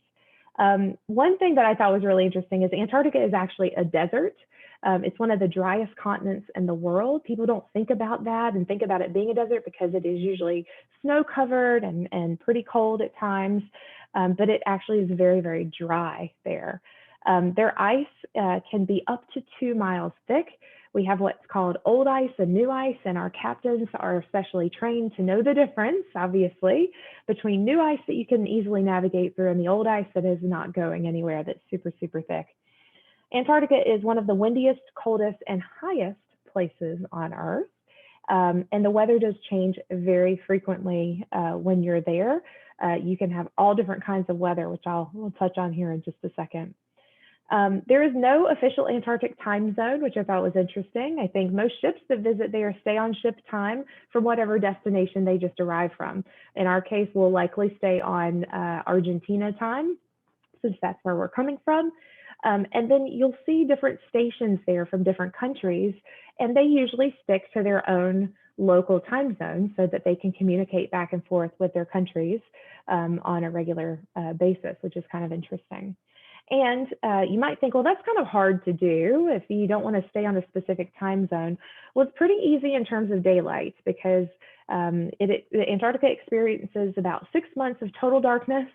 One thing that I thought was really interesting is Antarctica is actually a desert. It's one of the driest continents in the world. People don't think about that and think about it being a desert because it is usually snow covered and pretty cold at times, but it actually is very, very dry there. Their ice can be up to 2 miles thick. We have what's called old ice and new ice, and our captains are especially trained to know the difference, obviously, between new ice that you can easily navigate through and the old ice that is not going anywhere, that's super, super thick. Antarctica is one of the windiest, coldest, and highest places on Earth. And the weather does change very frequently when you're there. You can have all different kinds of weather, which we'll touch on here in just a second. There is no official Antarctic time zone, which I thought was interesting. I think most ships that visit there stay on ship time from whatever destination they just arrived from. In our case, we'll likely stay on Argentina time, since that's where we're coming from. And then you'll see different stations there from different countries, and they usually stick to their own local time zone so that they can communicate back and forth with their countries on a regular basis, which is kind of interesting. And you might think, well, that's kind of hard to do if you don't want to stay on a specific time zone. Well, it's pretty easy in terms of daylight because the Antarctica experiences about 6 months of total darkness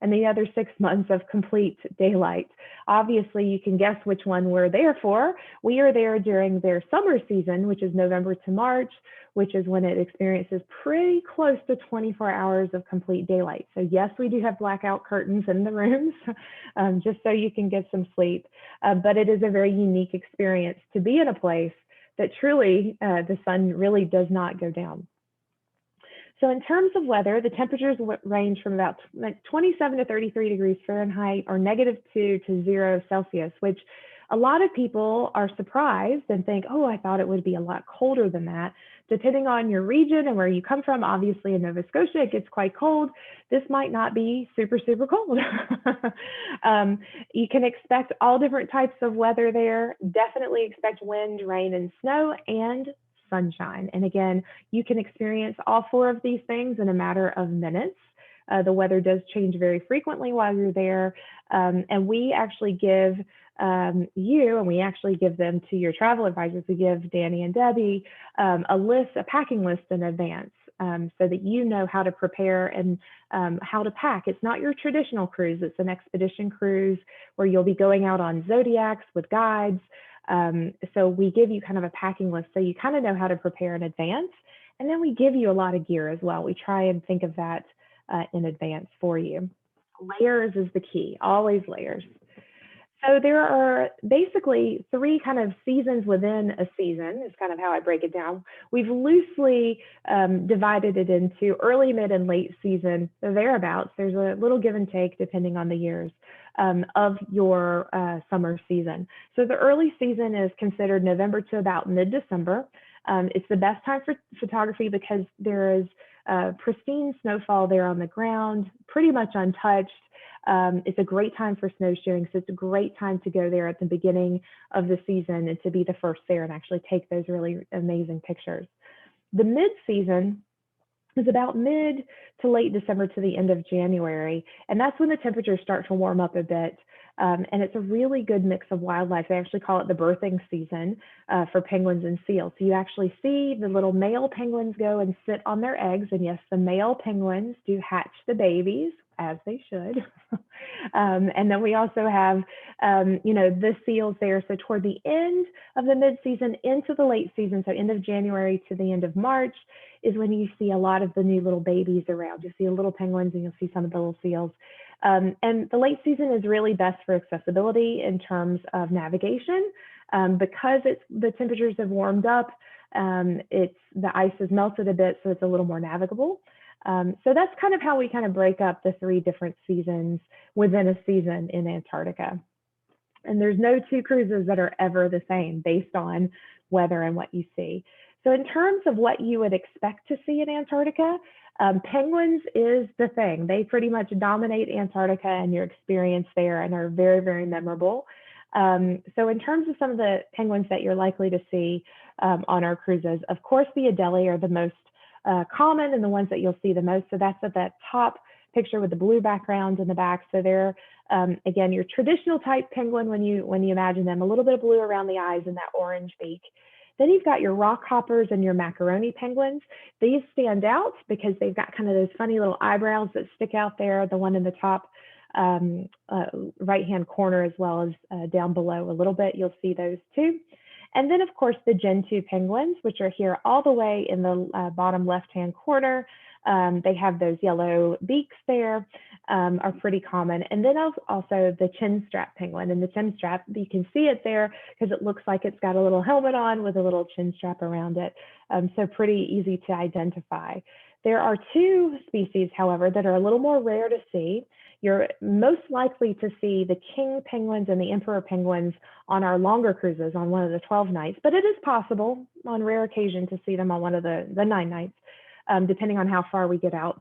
and the other 6 months of complete daylight. Obviously, you can guess which one we're there for. We are there during their summer season, which is November to March, which is when it experiences pretty close to 24 hours of complete daylight. So yes, we do have blackout curtains in the rooms, just so you can get some sleep. But it is a very unique experience to be in a place that truly the sun really does not go down. So in terms of weather, the temperatures range from about 27 to 33 degrees Fahrenheit or -2 to 0 Celsius, which a lot of people are surprised and think, oh, I thought it would be a lot colder than that. Depending on your region and where you come from, obviously in Nova Scotia, it gets quite cold. This might not be super, super cold. You can expect all different types of weather there. Definitely expect wind, rain, and snow, and sunshine. And again, you can experience all 4 of these things in a matter of minutes. The weather does change very frequently while you're there. And we actually give and we actually give them to your travel advisors. We give Danny and Debbie a packing list in advance so that you know how to prepare and how to pack. It's not your traditional cruise. It's an expedition cruise where you'll be going out on zodiacs with guides. So we give you kind of a packing list so you kind of know how to prepare in advance. And then we give you a lot of gear as well. We try and think of that in advance for you. Layers is the key, always layers. So there are basically 3 kind of seasons within a season is kind of how I break it down. We've loosely divided it into early, mid, and late season, thereabouts. There's a little give and take depending on the years of your summer season. So the early season is considered November to about mid-December. It's the best time for photography because there is pristine snowfall there on the ground, pretty much untouched. It's a great time for snowshoeing, so it's a great time to go there at the beginning of the season and to be the first there and actually take those really amazing pictures. The mid-season is about mid to late December to the end of January, and that's when the temperatures start to warm up a bit. And it's a really good mix of wildlife. They actually call it the birthing season for penguins and seals. So you actually see the little male penguins go and sit on their eggs. And yes, the male penguins do hatch the babies, as they should. And then we also have, the seals there. So toward the end of the mid-season into the late season, so end of January to the end of March, is when you see a lot of the new little babies around. You see little penguins and you'll see some of the little seals. And the late season is really best for accessibility in terms of navigation because the temperatures have warmed up. The ice has melted a bit, so it's a little more navigable. So that's kind of how we kind of break up the 3 different seasons within a season in Antarctica. And there's no 2 cruises that are ever the same based on weather and what you see. So in terms of what you would expect to see in Antarctica, penguins is the thing. They pretty much dominate Antarctica and your experience there and are very, very memorable. So in terms of some of the penguins that you're likely to see on our cruises, of course, the Adelie are the most common and the ones that you'll see the most. So that's at that top picture with the blue background in the back. So they're, again, your traditional type penguin when you imagine them, a little bit of blue around the eyes and that orange beak. Then you've got your rock hoppers and your macaroni penguins. These stand out because they've got kind of those funny little eyebrows that stick out there, the one in the top right-hand corner as well as down below a little bit. You'll see those too. And then, of course, the Gen 2 penguins, which are here all the way in the bottom left-hand corner. They have those yellow beaks there, are pretty common. And then also the chin strap penguin. And the chin strap, you can see it there because it looks like it's got a little helmet on with a little chin strap around it. So pretty easy to identify. There are two species, however, that are a little more rare to see. You're most likely to see the king penguins and the emperor penguins on our longer cruises on one of the 12 nights, but it is possible on rare occasion to see them on one of the 9 nights, depending on how far we get out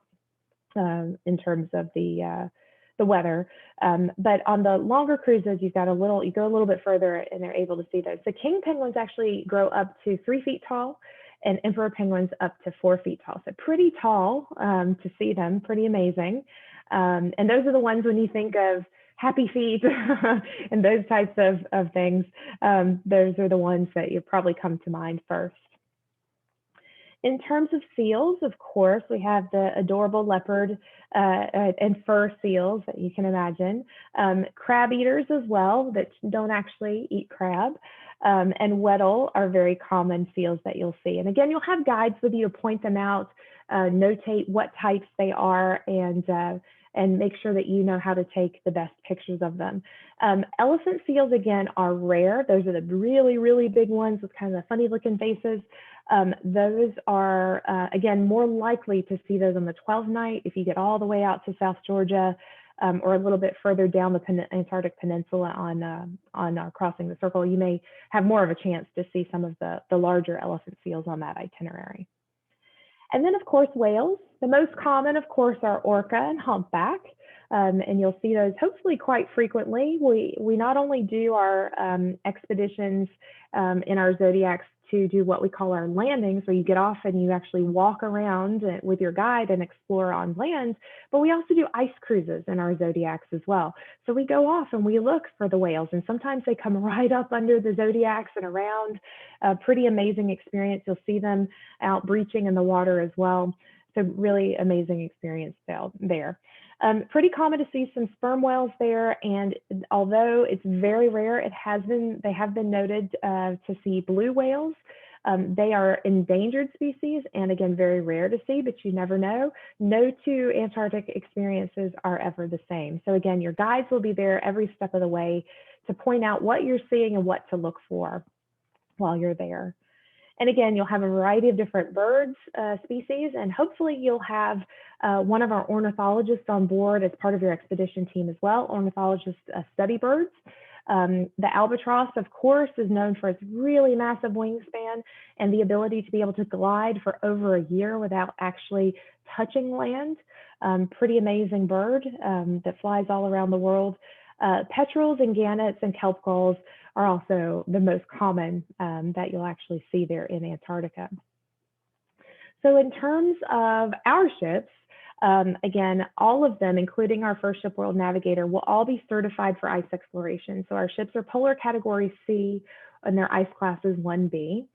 in terms of the weather. But on the longer cruises, you go a little bit further and they're able to see those. The king penguins actually grow up to 3 feet tall, and emperor penguins up to 4 feet tall. So pretty tall to see them, pretty amazing. And those are the ones when you think of happy feet and those types of things, those are the ones that you probably come to mind first. In terms of seals, of course, we have the adorable leopard and fur seals that you can imagine. Crab eaters as well that don't actually eat crab. And Weddell are very common seals that you'll see. And again, you'll have guides with you to point them out, notate what types they are, and make sure that you know how to take the best pictures of them. Elephant seals, again, are rare. Those are the really, really big ones with kind of the funny looking faces. Those are, again, more likely to see those on the 12th night if you get all the way out to South Georgia, or a little bit further down the Antarctic Peninsula on crossing the circle. You may have more of a chance to see some of the larger elephant seals on that itinerary. And then, of course, whales. The most common, of course, are orca and humpback. And you'll see those hopefully quite frequently. We not only do our expeditions in our zodiacs to do what we call our landings, where you get off and you actually walk around with your guide and explore on land, but we also do ice cruises in our zodiacs as well. So we go off and we look for the whales, and sometimes they come right up under the zodiacs and around. A pretty amazing experience. You'll see them out breaching in the water as well. So really amazing experience there. Pretty common to see some sperm whales there, and although it's very rare, they have been noted to see blue whales. They are endangered species, and again, very rare to see, but you never know. No two Antarctic experiences are ever the same. So again, your guides will be there every step of the way to point out what you're seeing and what to look for while you're there. And again, you'll have a variety of different birds species, and hopefully you'll have one of our ornithologists on board as part of your expedition team as well. Ornithologists study birds. The albatross, of course, is known for its really massive wingspan and the ability to be able to glide for over a year without actually touching land. Pretty amazing bird that flies all around the world. Petrels and gannets and kelp gulls are also the most common that you'll actually see there in Antarctica. So in terms of our ships, again, all of them, including our first ship, World Navigator, will all be certified for ice exploration. So our ships are polar category C and their ice class is 1B.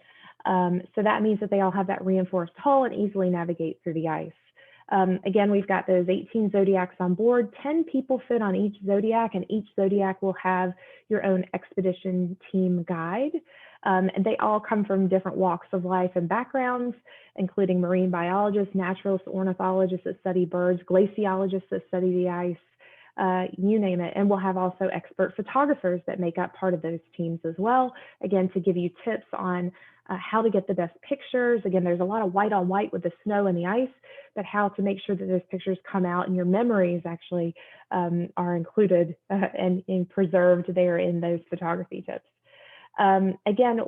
So that means that they all have that reinforced hull and easily navigate through the ice. Again, we've got those 18 zodiacs on board. 10 people fit on each zodiac, and each zodiac will have your own expedition team guide. And they all come from different walks of life and backgrounds, including marine biologists, naturalists, ornithologists that study birds, glaciologists that study the ice, you name it. And we'll have also expert photographers that make up part of those teams as well, again, to give you tips on how to get the best pictures. Again, there's a lot of white on white with the snow and the ice, but how to make sure that those pictures come out and your memories actually are included and preserved there in those photography tips. Again,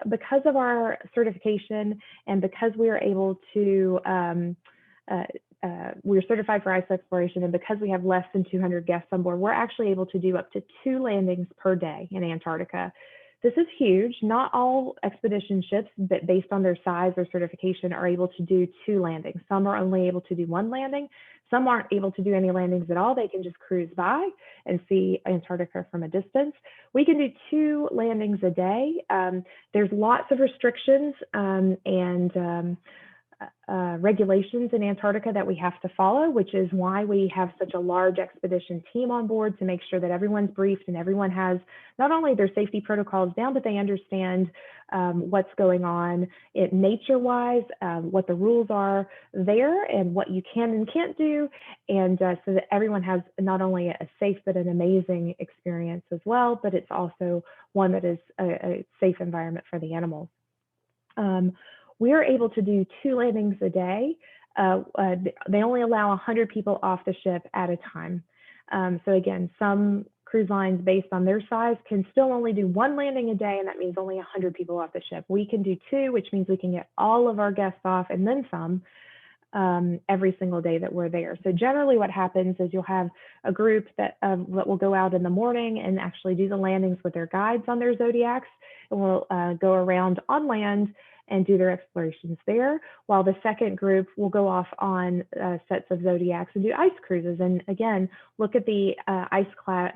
because of our certification and because we are able to, we're certified for ice exploration, and because we have less than 200 guests on board, we're actually able to do up to 2 landings per day in Antarctica. This is huge. Not all expedition ships, but based on their size or certification, are able to do 2 landings. Some are only able to do 1 landing. Some aren't able to do any landings at all. They can just cruise by and see Antarctica from a distance. We can do 2 landings a day. There's lots of restrictions and regulations in Antarctica that we have to follow, which is why we have such a large expedition team on board to make sure that everyone's briefed and everyone has not only their safety protocols down, but they understand what's going on nature-wise, what the rules are there and what you can and can't do, and so that everyone has not only a safe but an amazing experience as well, but it's also one that is a safe environment for the animals. We are able to do 2 landings a day. They only allow 100 people off the ship at a time. So again, some cruise lines based on their size can still only do 1 landing a day, and that means only 100 people off the ship. We can do 2, which means we can get all of our guests off and then some every single day that we're there. So generally what happens is you'll have a group that will go out in the morning and actually do the landings with their guides on their Zodiacs, and we'll go around on land and do their explorations there, while the second group will go off on sets of Zodiacs and do ice cruises. And again, look at the ice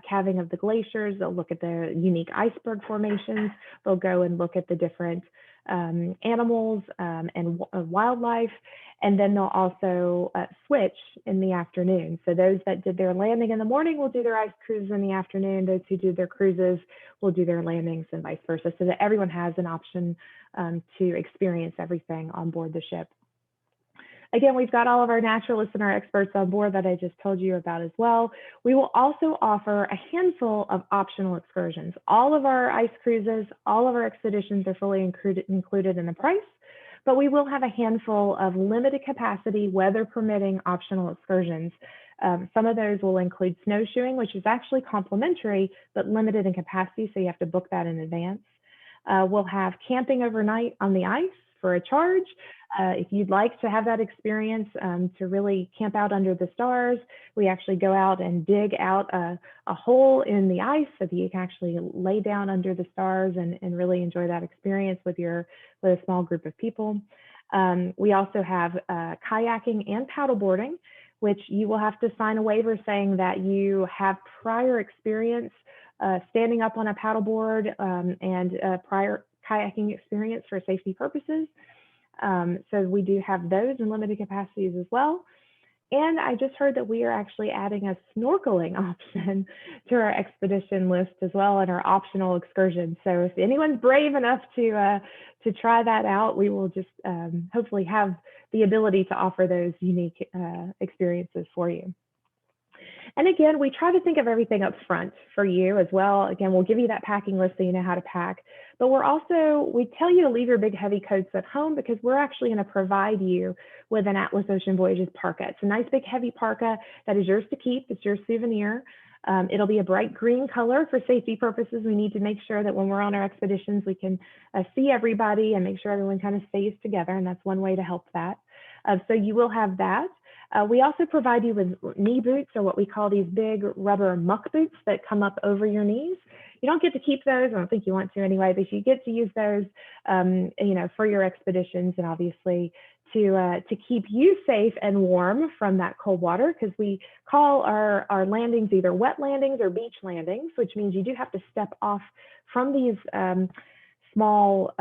calving of the glaciers. They'll look at the unique iceberg formations. They'll go and look at the different animals and wildlife. And then they'll also switch in the afternoon. So those that did their landing in the morning will do their ice cruises in the afternoon. Those who do their cruises will do their landings and vice versa, so that everyone has an option to experience everything on board the ship. Again, we've got all of our naturalists and our experts on board that I just told you about as well. We will also offer a handful of optional excursions. All of our ice cruises, all of our expeditions are fully included in the price, but we will have a handful of limited capacity, weather permitting optional excursions. Some of those will include snowshoeing, which is actually complimentary, but limited in capacity, so you have to book that in advance. We'll have camping overnight on the ice for a charge. If you'd like to have that experience to really camp out under the stars, we actually go out and dig out a hole in the ice so that you can actually lay down under the stars and really enjoy that experience with a small group of people. We also have kayaking and paddleboarding, which you will have to sign a waiver saying that you have prior experience standing up on a paddleboard and prior kayaking experience for safety purposes. So we do have those in limited capacities as well. And I just heard that we are actually adding a snorkeling option to our expedition list as well, and our optional excursions. So if anyone's brave enough to try that out, we will just hopefully have the ability to offer those unique experiences for you. And again, we try to think of everything up front for you as well. Again, we'll give you that packing list so you know how to pack, but we tell you to leave your big heavy coats at home because we're actually going to provide you with an Atlas Ocean Voyages parka. It's a nice big heavy parka that is yours to keep. It's your souvenir. It'll be a bright green color for safety purposes. We need to make sure that when we're on our expeditions, we can see everybody and make sure everyone kind of stays together. And that's one way to help that. So you will have that. We also provide you with knee boots, or what we call these big rubber muck boots that come up over your knees. You don't get to keep those. I don't think you want to anyway, but you get to use those, for your expeditions, and obviously to keep you safe and warm from that cold water, because we call our landings either wet landings or beach landings, which means you do have to step off from these small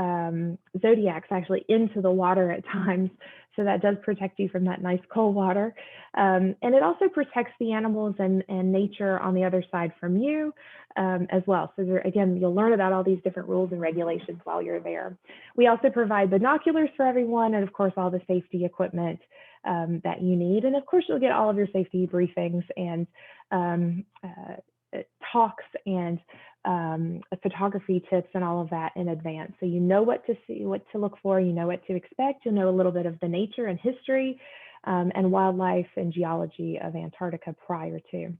Zodiacs actually into the water at times. So that does protect you from that nice cold water. And it also protects the animals and nature on the other side from you as well. So again, you'll learn about all these different rules and regulations while you're there. We also provide binoculars for everyone, and of course, all the safety equipment that you need. And of course, you'll get all of your safety briefings and talks and photography tips and all of that in advance. So you know what to see, what to look for, you know what to expect, you'll know a little bit of the nature and history and wildlife and geology of Antarctica prior to.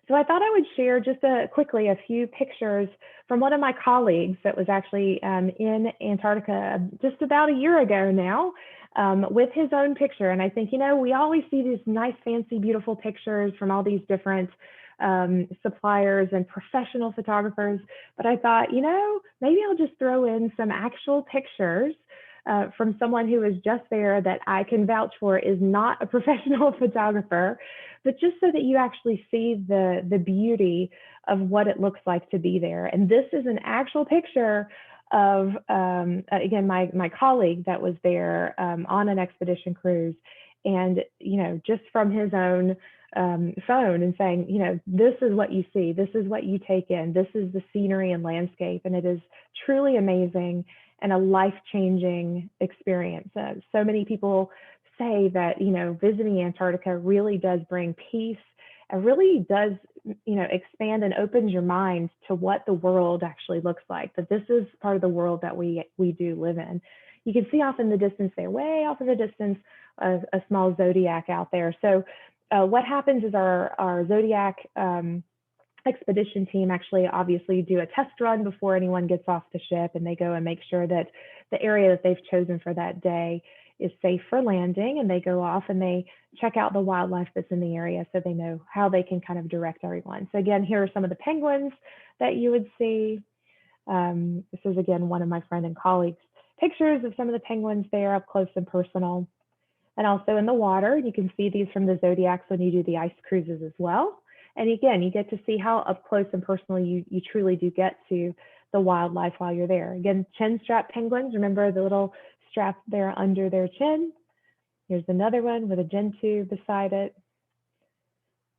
So I thought I would share just quickly a few pictures from one of my colleagues that was actually in Antarctica just about a year ago now with his own picture. And I think, we always see these nice, fancy, beautiful pictures from all these different suppliers and professional photographers. But I thought, you know, maybe I'll just throw in some actual pictures from someone who was just there that I can vouch for is not a professional photographer, but just so that you actually see the beauty of what it looks like to be there. And this is an actual picture of, again, my colleague that was there on an expedition cruise. And, you know, just from his own phone and saying, you know, this is what you see, this is what you take in, this is the scenery and landscape. And it is truly amazing and a life-changing experience. So many people say that, you know, visiting Antarctica really does bring peace. It really does, you know, expand and opens your mind to what the world actually looks like, that this is part of the world that we do live in. You can see off in the distance there, way off in the distance, a small zodiac out there. So what happens is our zodiac expedition team actually obviously do a test run before anyone gets off the ship, and they go and make sure that the area that they've chosen for that day is safe for landing, and they go off and they check out the wildlife that's in the area so they know how they can kind of direct everyone. So again, here are some of the penguins that you would see. This is again one of my friend and colleagues' pictures of some of the penguins there up close and personal. And also in the water, you can see these from the Zodiacs when you do the ice cruises as well. And again, you get to see how up close and personal you truly do get to the wildlife while you're there. Again, chin strap penguins, remember the little strap there under their chin. Here's another one with a gentoo beside it.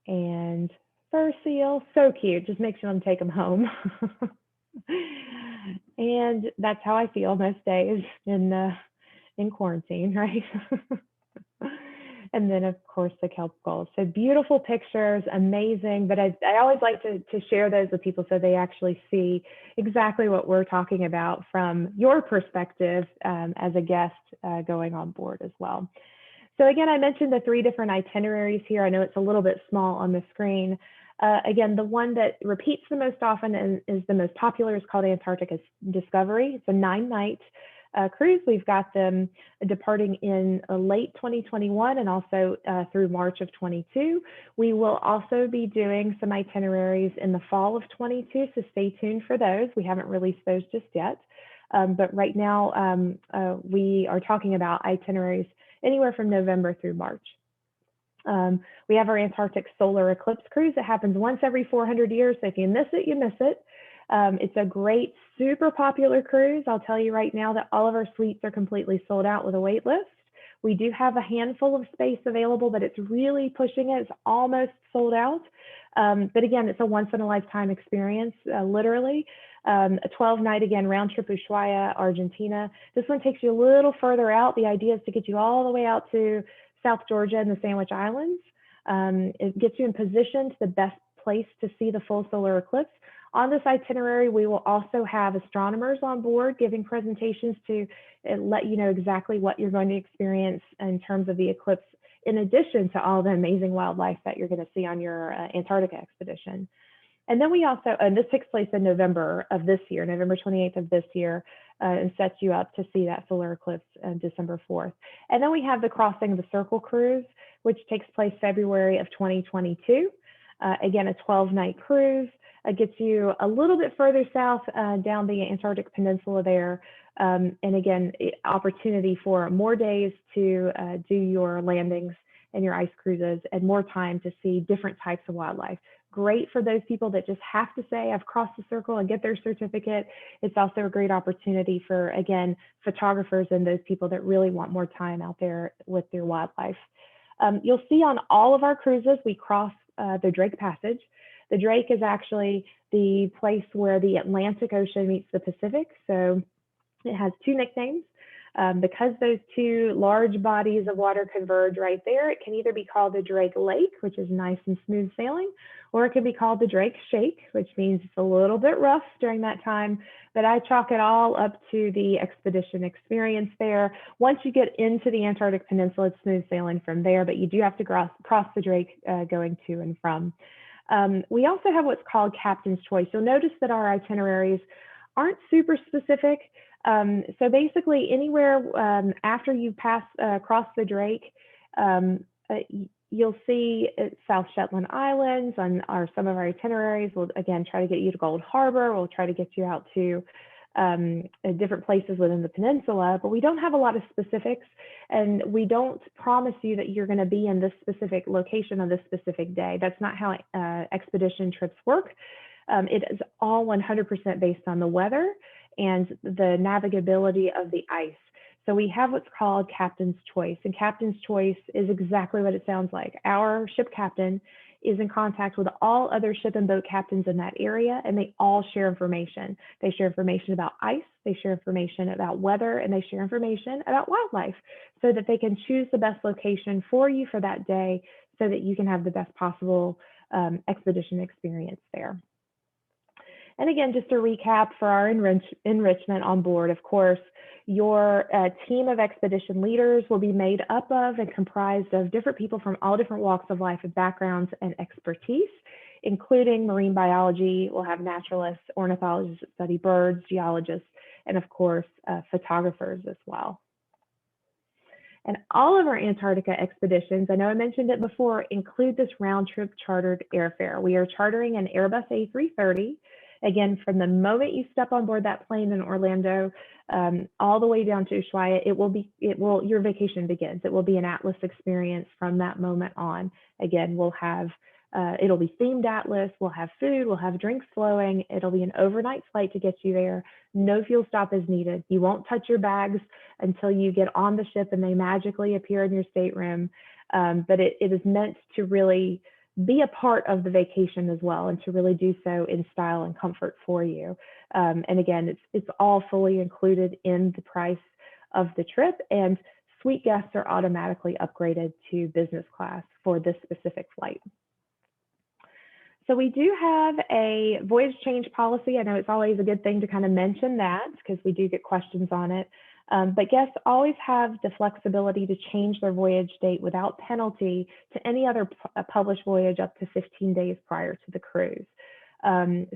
And fur seal, so cute, just makes you want to take them home. And that's how I feel most days in quarantine, right? And then of course the kelp gulls. So beautiful pictures, amazing. But I always like to share those with people so they actually see exactly what we're talking about from your perspective as a guest going on board as well. So again, I mentioned the 3 different itineraries here. I know it's a little bit small on the screen. Again, the one that repeats the most often and is the most popular is called Antarctica Discovery. It's a 9-night cruise. We've got them departing in late 2021 and also through March of 22. We will also be doing some itineraries in the fall of 22, so stay tuned for those. We haven't released those just yet, but right now we are talking about itineraries anywhere from November through March. We have our Antarctic Solar Eclipse cruise that happens once every 400 years, so if you miss it, you miss it. It's a great, super popular cruise. I'll tell you right now that all of our suites are completely sold out with a wait list. We do have a handful of space available, but it's really pushing it. It's almost sold out. But again, it's a once-in-a-lifetime experience, literally. A 12-night, again, round trip Ushuaia, Argentina. This one takes you a little further out. The idea is to get you all the way out to South Georgia and the Sandwich Islands. It gets you in position to the best place to see the full solar eclipse. On this itinerary, we will also have astronomers on board giving presentations to let you know exactly what you're going to experience in terms of the eclipse, in addition to all the amazing wildlife that you're going to see on your Antarctica expedition. And then we also, and this takes place in November of this year, November 28th of this year, and sets you up to see that solar eclipse on December 4th. And then we have the Crossing the Circle cruise, which takes place February of 2022. Again, a 12-night cruise. Gets you a little bit further south down the Antarctic Peninsula there. And again, opportunity for more days to do your landings and your ice cruises and more time to see different types of wildlife. Great for those people that just have to say, I've crossed the circle and get their certificate. It's also a great opportunity for, again, photographers and those people that really want more time out there with their wildlife. You'll see on all of our cruises, we cross the Drake Passage. The Drake is actually the place where the Atlantic Ocean meets the Pacific. So it has 2 nicknames. Because those 2 large bodies of water converge right there, it can either be called the Drake Lake, which is nice and smooth sailing, or it can be called the Drake Shake, which means it's a little bit rough during that time. But I chalk it all up to the expedition experience there. Once you get into the Antarctic Peninsula, it's smooth sailing from there, but you do have to cross the Drake going to and from. We also have what's called Captain's Choice. You'll notice that our itineraries aren't super specific. So basically anywhere after you cross the Drake, you'll see South Shetland Islands on some of our itineraries. We'll again try to get you to Gold Harbor. We'll try to get you out to different places within the peninsula, but we don't have a lot of specifics, and we don't promise you that you're going to be in this specific location on this specific day. That's not how expedition trips work. It is all 100% based on the weather and the navigability of the ice. So we have what's called Captain's Choice, and Captain's Choice is exactly what it sounds like. Our ship captain is in contact with all other ship and boat captains in that area, and they all share information. They share information about ice, they share information about weather, and they share information about wildlife so that they can choose the best location for you for that day so that you can have the best possible expedition experience there. And again, just to recap for our enrichment on board, of course, your team of expedition leaders will be made up of and comprised of different people from all different walks of life and backgrounds and expertise, including marine biology. We'll have naturalists, ornithologists that study birds, geologists, and of course, photographers as well. And all of our Antarctica expeditions, I know I mentioned it before, include this round trip chartered airfare. We are chartering an Airbus A330. Again, from the moment you step on board that plane in Orlando, all the way down to Ushuaia, your vacation begins. It will be an Atlas experience from that moment on. Again, we'll have, it'll be themed Atlas, we'll have food, we'll have drinks flowing, it'll be an overnight flight to get you there. No fuel stop is needed. You won't touch your bags until you get on the ship and they magically appear in your stateroom. But it is meant to really be a part of the vacation as well, and to really do so in style and comfort for you. And again, it's all fully included in the price of the trip, and suite guests are automatically upgraded to business class for this specific flight. So we do have a voyage change policy. I know it's always a good thing to kind of mention that because we do get questions on it. But guests always have the flexibility to change their voyage date without penalty to any other published voyage up to 15 days prior to the cruise.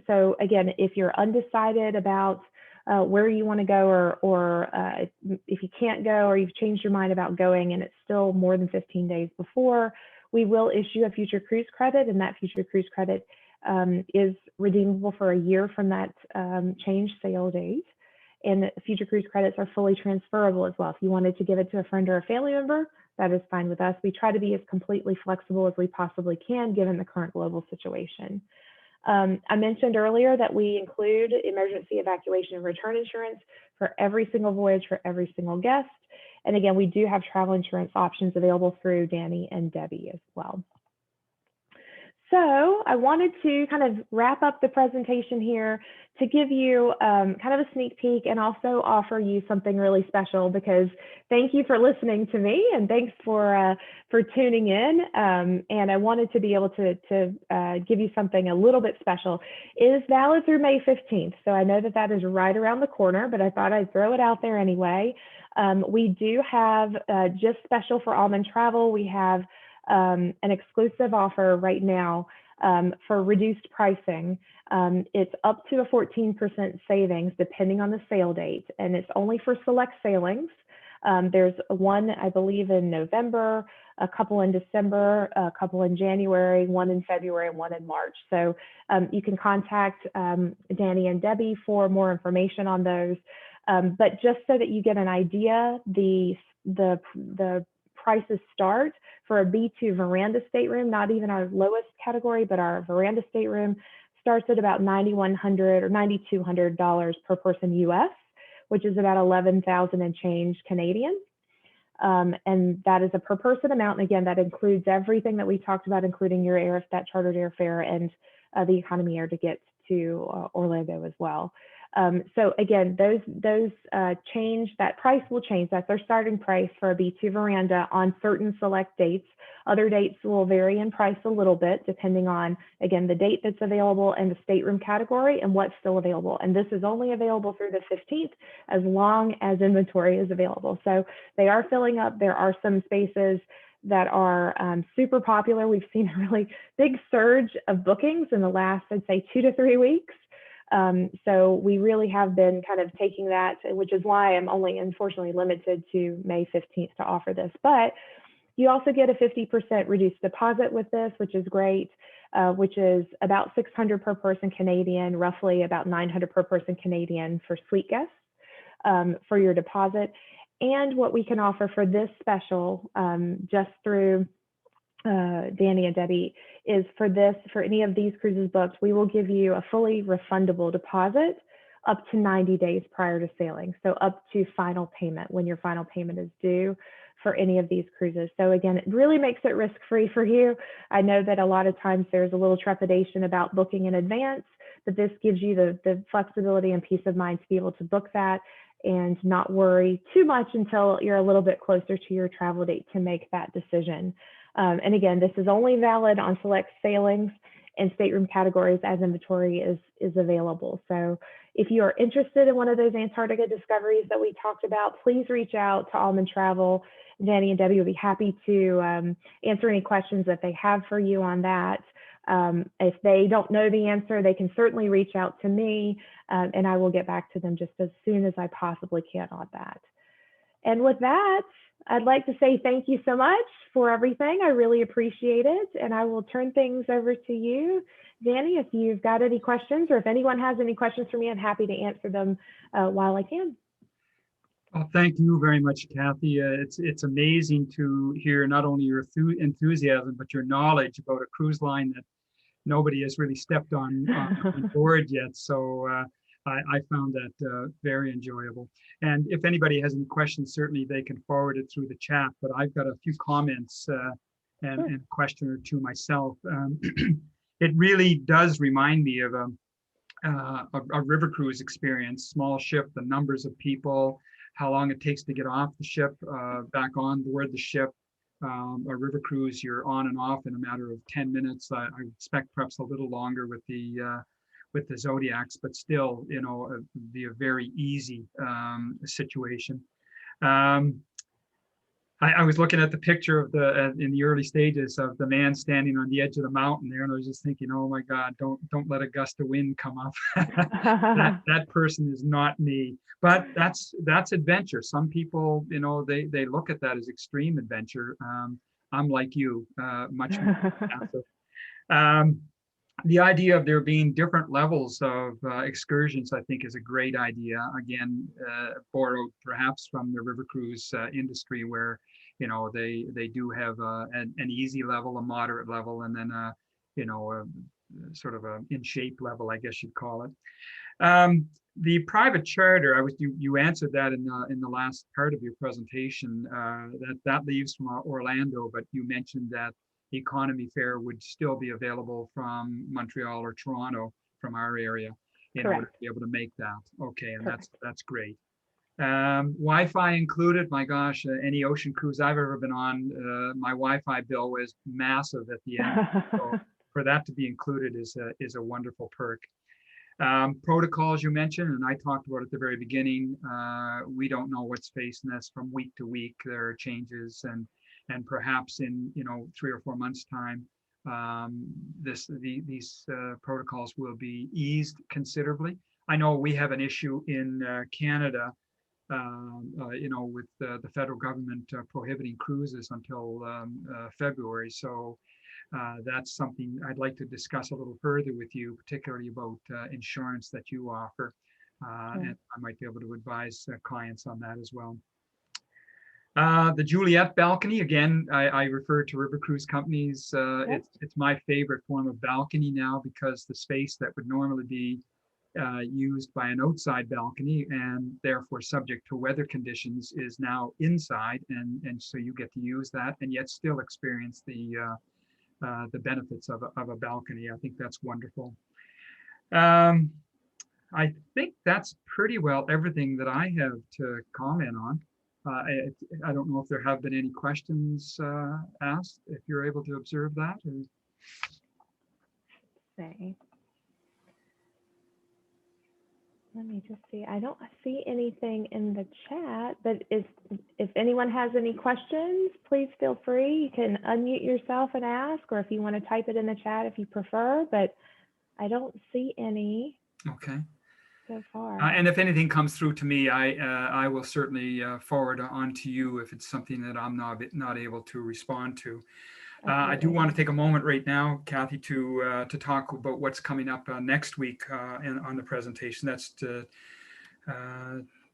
So again, if you're undecided about where you want to go, or if you can't go, or you've changed your mind about going and it's still more than 15 days before, we will issue a future cruise credit, and that future cruise credit is redeemable for a year from that change sail date. And future cruise credits are fully transferable as well. If you wanted to give it to a friend or a family member, that is fine with us. We try to be as completely flexible as we possibly can given the current global situation. I mentioned earlier that we include emergency evacuation and return insurance for every single voyage for every single guest. And again, we do have travel insurance options available through Danny and Debbie as well. So I wanted to kind of wrap up the presentation here to give you kind of a sneak peek, and also offer you something really special, because thank you for listening to me, and thanks for tuning in. And I wanted to be able to give you something a little bit special. It is valid through May 15th. So I know that that is right around the corner, but I thought I'd throw it out there anyway. We do have just special for AlmonTravel. We have an exclusive offer right now for reduced pricing. It's up to a 14% savings depending on the sail date, and it's only for select sailings. There's one, I believe, in November, a couple in December, a couple in January, one in February, and one in March. So you can contact Danny and Debbie for more information on those. But just so that you get an idea, the prices start for a B2 veranda stateroom, not even our lowest category, but our veranda stateroom starts at about $9,100 or $9,200 per person US, which is about 11,000 and change Canadian. And that is a per person amount. And again, that includes everything that we talked about, including your that chartered airfare and the economy air to get to Orlando as well. So again, those change, that price will change. That's our starting price for a B2 veranda on certain select dates. Other dates will vary in price a little bit depending on, again, the date that's available and the stateroom category and what's still available. And this is only available through the 15th as long as inventory is available. So they are filling up. There are some spaces that are super popular. We've seen a really big surge of bookings in the last, I'd say, 2 to 3 weeks. So we really have been kind of taking that, which is why I'm only unfortunately limited to May 15th to offer this. But You also get a 50% reduced deposit with this, which is great, which is about $600 per person Canadian, roughly about $900 per person Canadian for suite guests for your deposit. And what we can offer for this special, just through Danny and Debbie, is for any of these cruises booked, we will give you a fully refundable deposit up to 90 days prior to sailing. So up to final payment, when your final payment is due for any of these cruises. So again, it really makes it risk-free for you. I know that a lot of times there's a little trepidation about booking in advance, but this gives you the flexibility and peace of mind to be able to book that and not worry too much until you're a little bit closer to your travel date to make that decision. And again, this is only valid on select sailings and stateroom categories as inventory is available. So if you are interested in one of those Antarctica discoveries that we talked about, please reach out to AlmonTravel. Danny and Debbie will be happy to answer any questions that they have for you on that. If they don't know the answer, they can certainly reach out to me, and I will get back to them just as soon as I possibly can on that. And with that, I'd like to say thank you so much for everything. I really appreciate it. And I will turn things over to you, Danny, if you've got any questions, or if anyone has any questions for me, I'm happy to answer them while I can. Well, thank you very much, Cathy. It's amazing to hear not only your enthusiasm, but your knowledge about a cruise line that nobody has really stepped on board yet. So I found that very enjoyable. And if anybody has any questions, certainly they can forward it through the chat. But I've got a few comments and a question or two myself. It really does remind me of a river cruise experience, small ship, the numbers of people, how long it takes to get off the ship, back on board the ship. A river cruise, you're on and off in a matter of 10 minutes. I expect perhaps a little longer with the Zodiacs, but still, you know, it'd be a very easy situation. I was looking at the picture of in the early stages of the man standing on the edge of the mountain there, and I was just thinking, oh my God, don't let a gust of wind come up. that person is not me. But that's adventure. Some people, you know, they look at that as extreme adventure. I'm like you, much more passive. The idea of there being different levels of excursions, I think, is a great idea. Again, borrowed perhaps from the river cruise industry, where, you know, they do have an easy level, a moderate level, and then you know, a sort of a in shape level, I guess you'd call it. The private charter, you answered that in the last part of your presentation. That leaves from Orlando, but you mentioned that economy fare would still be available from Montreal or Toronto, from our area, in order to be able to make that. Okay, and that's great. Wi-Fi included. My gosh, any ocean cruise I've ever been on, my Wi-Fi bill was massive at the end. So for that to be included is a wonderful perk. Protocols you mentioned, and I talked about at the very beginning. We don't know what's facing us from week to week. There are changes, and perhaps in 3 or 4 months' time, these protocols will be eased considerably. I know we have an issue in Canada, with the federal government prohibiting cruises until February. So that's something I'd like to discuss a little further with you, particularly about insurance that you offer. And I might be able to advise clients on that as well. The Juliet balcony, again, I refer to river cruise companies. It's my favorite form of balcony now, because the space that would normally be used by an outside balcony and therefore subject to weather conditions is now inside, and so you get to use that and yet still experience the benefits of a balcony. I think that's wonderful. I think that's pretty well everything that I have to comment on. I don't know if there have been any questions asked, if you're able to observe that. Let me just see. I don't see anything in the chat, but if anyone has any questions, please feel free. You can unmute yourself and ask, or if you want to type it in the chat if you prefer, but I don't see any. Okay. so far. And if anything comes through to me, I will certainly forward on to you if it's something that I'm not able to respond to. I do want to take a moment right now, Cathy, to talk about what's coming up next week on the presentation. That's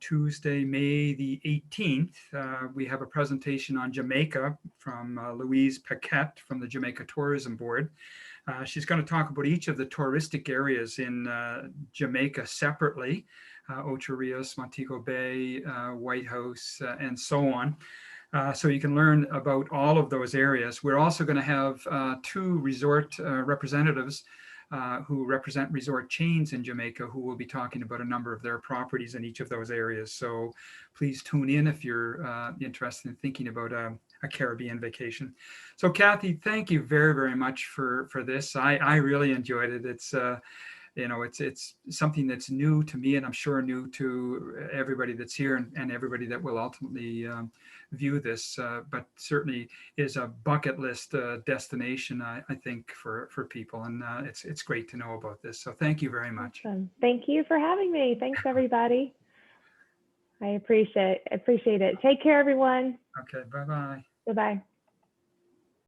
Tuesday, May the 18th. We have a presentation on Jamaica from Louise Paquette from the Jamaica Tourism Board. She's going to talk about each of the touristic areas in Jamaica separately, Ocho Rios, Montego Bay, White House, and so on. So you can learn about all of those areas. We're also going to have two resort representatives who represent resort chains in Jamaica who will be talking about a number of their properties in each of those areas. So please tune in if you're interested in thinking about a Caribbean vacation. So Cathy, thank you very, very much for this. I really enjoyed it. It's it's something that's new to me, and I'm sure new to everybody that's here and everybody that will ultimately view this, but certainly is a bucket list destination, I think, for people. And it's great to know about this. So thank you very much. Awesome. Thank you for having me. Thanks, everybody. I appreciate it. Take care, everyone. Okay, bye-bye. Bye-bye.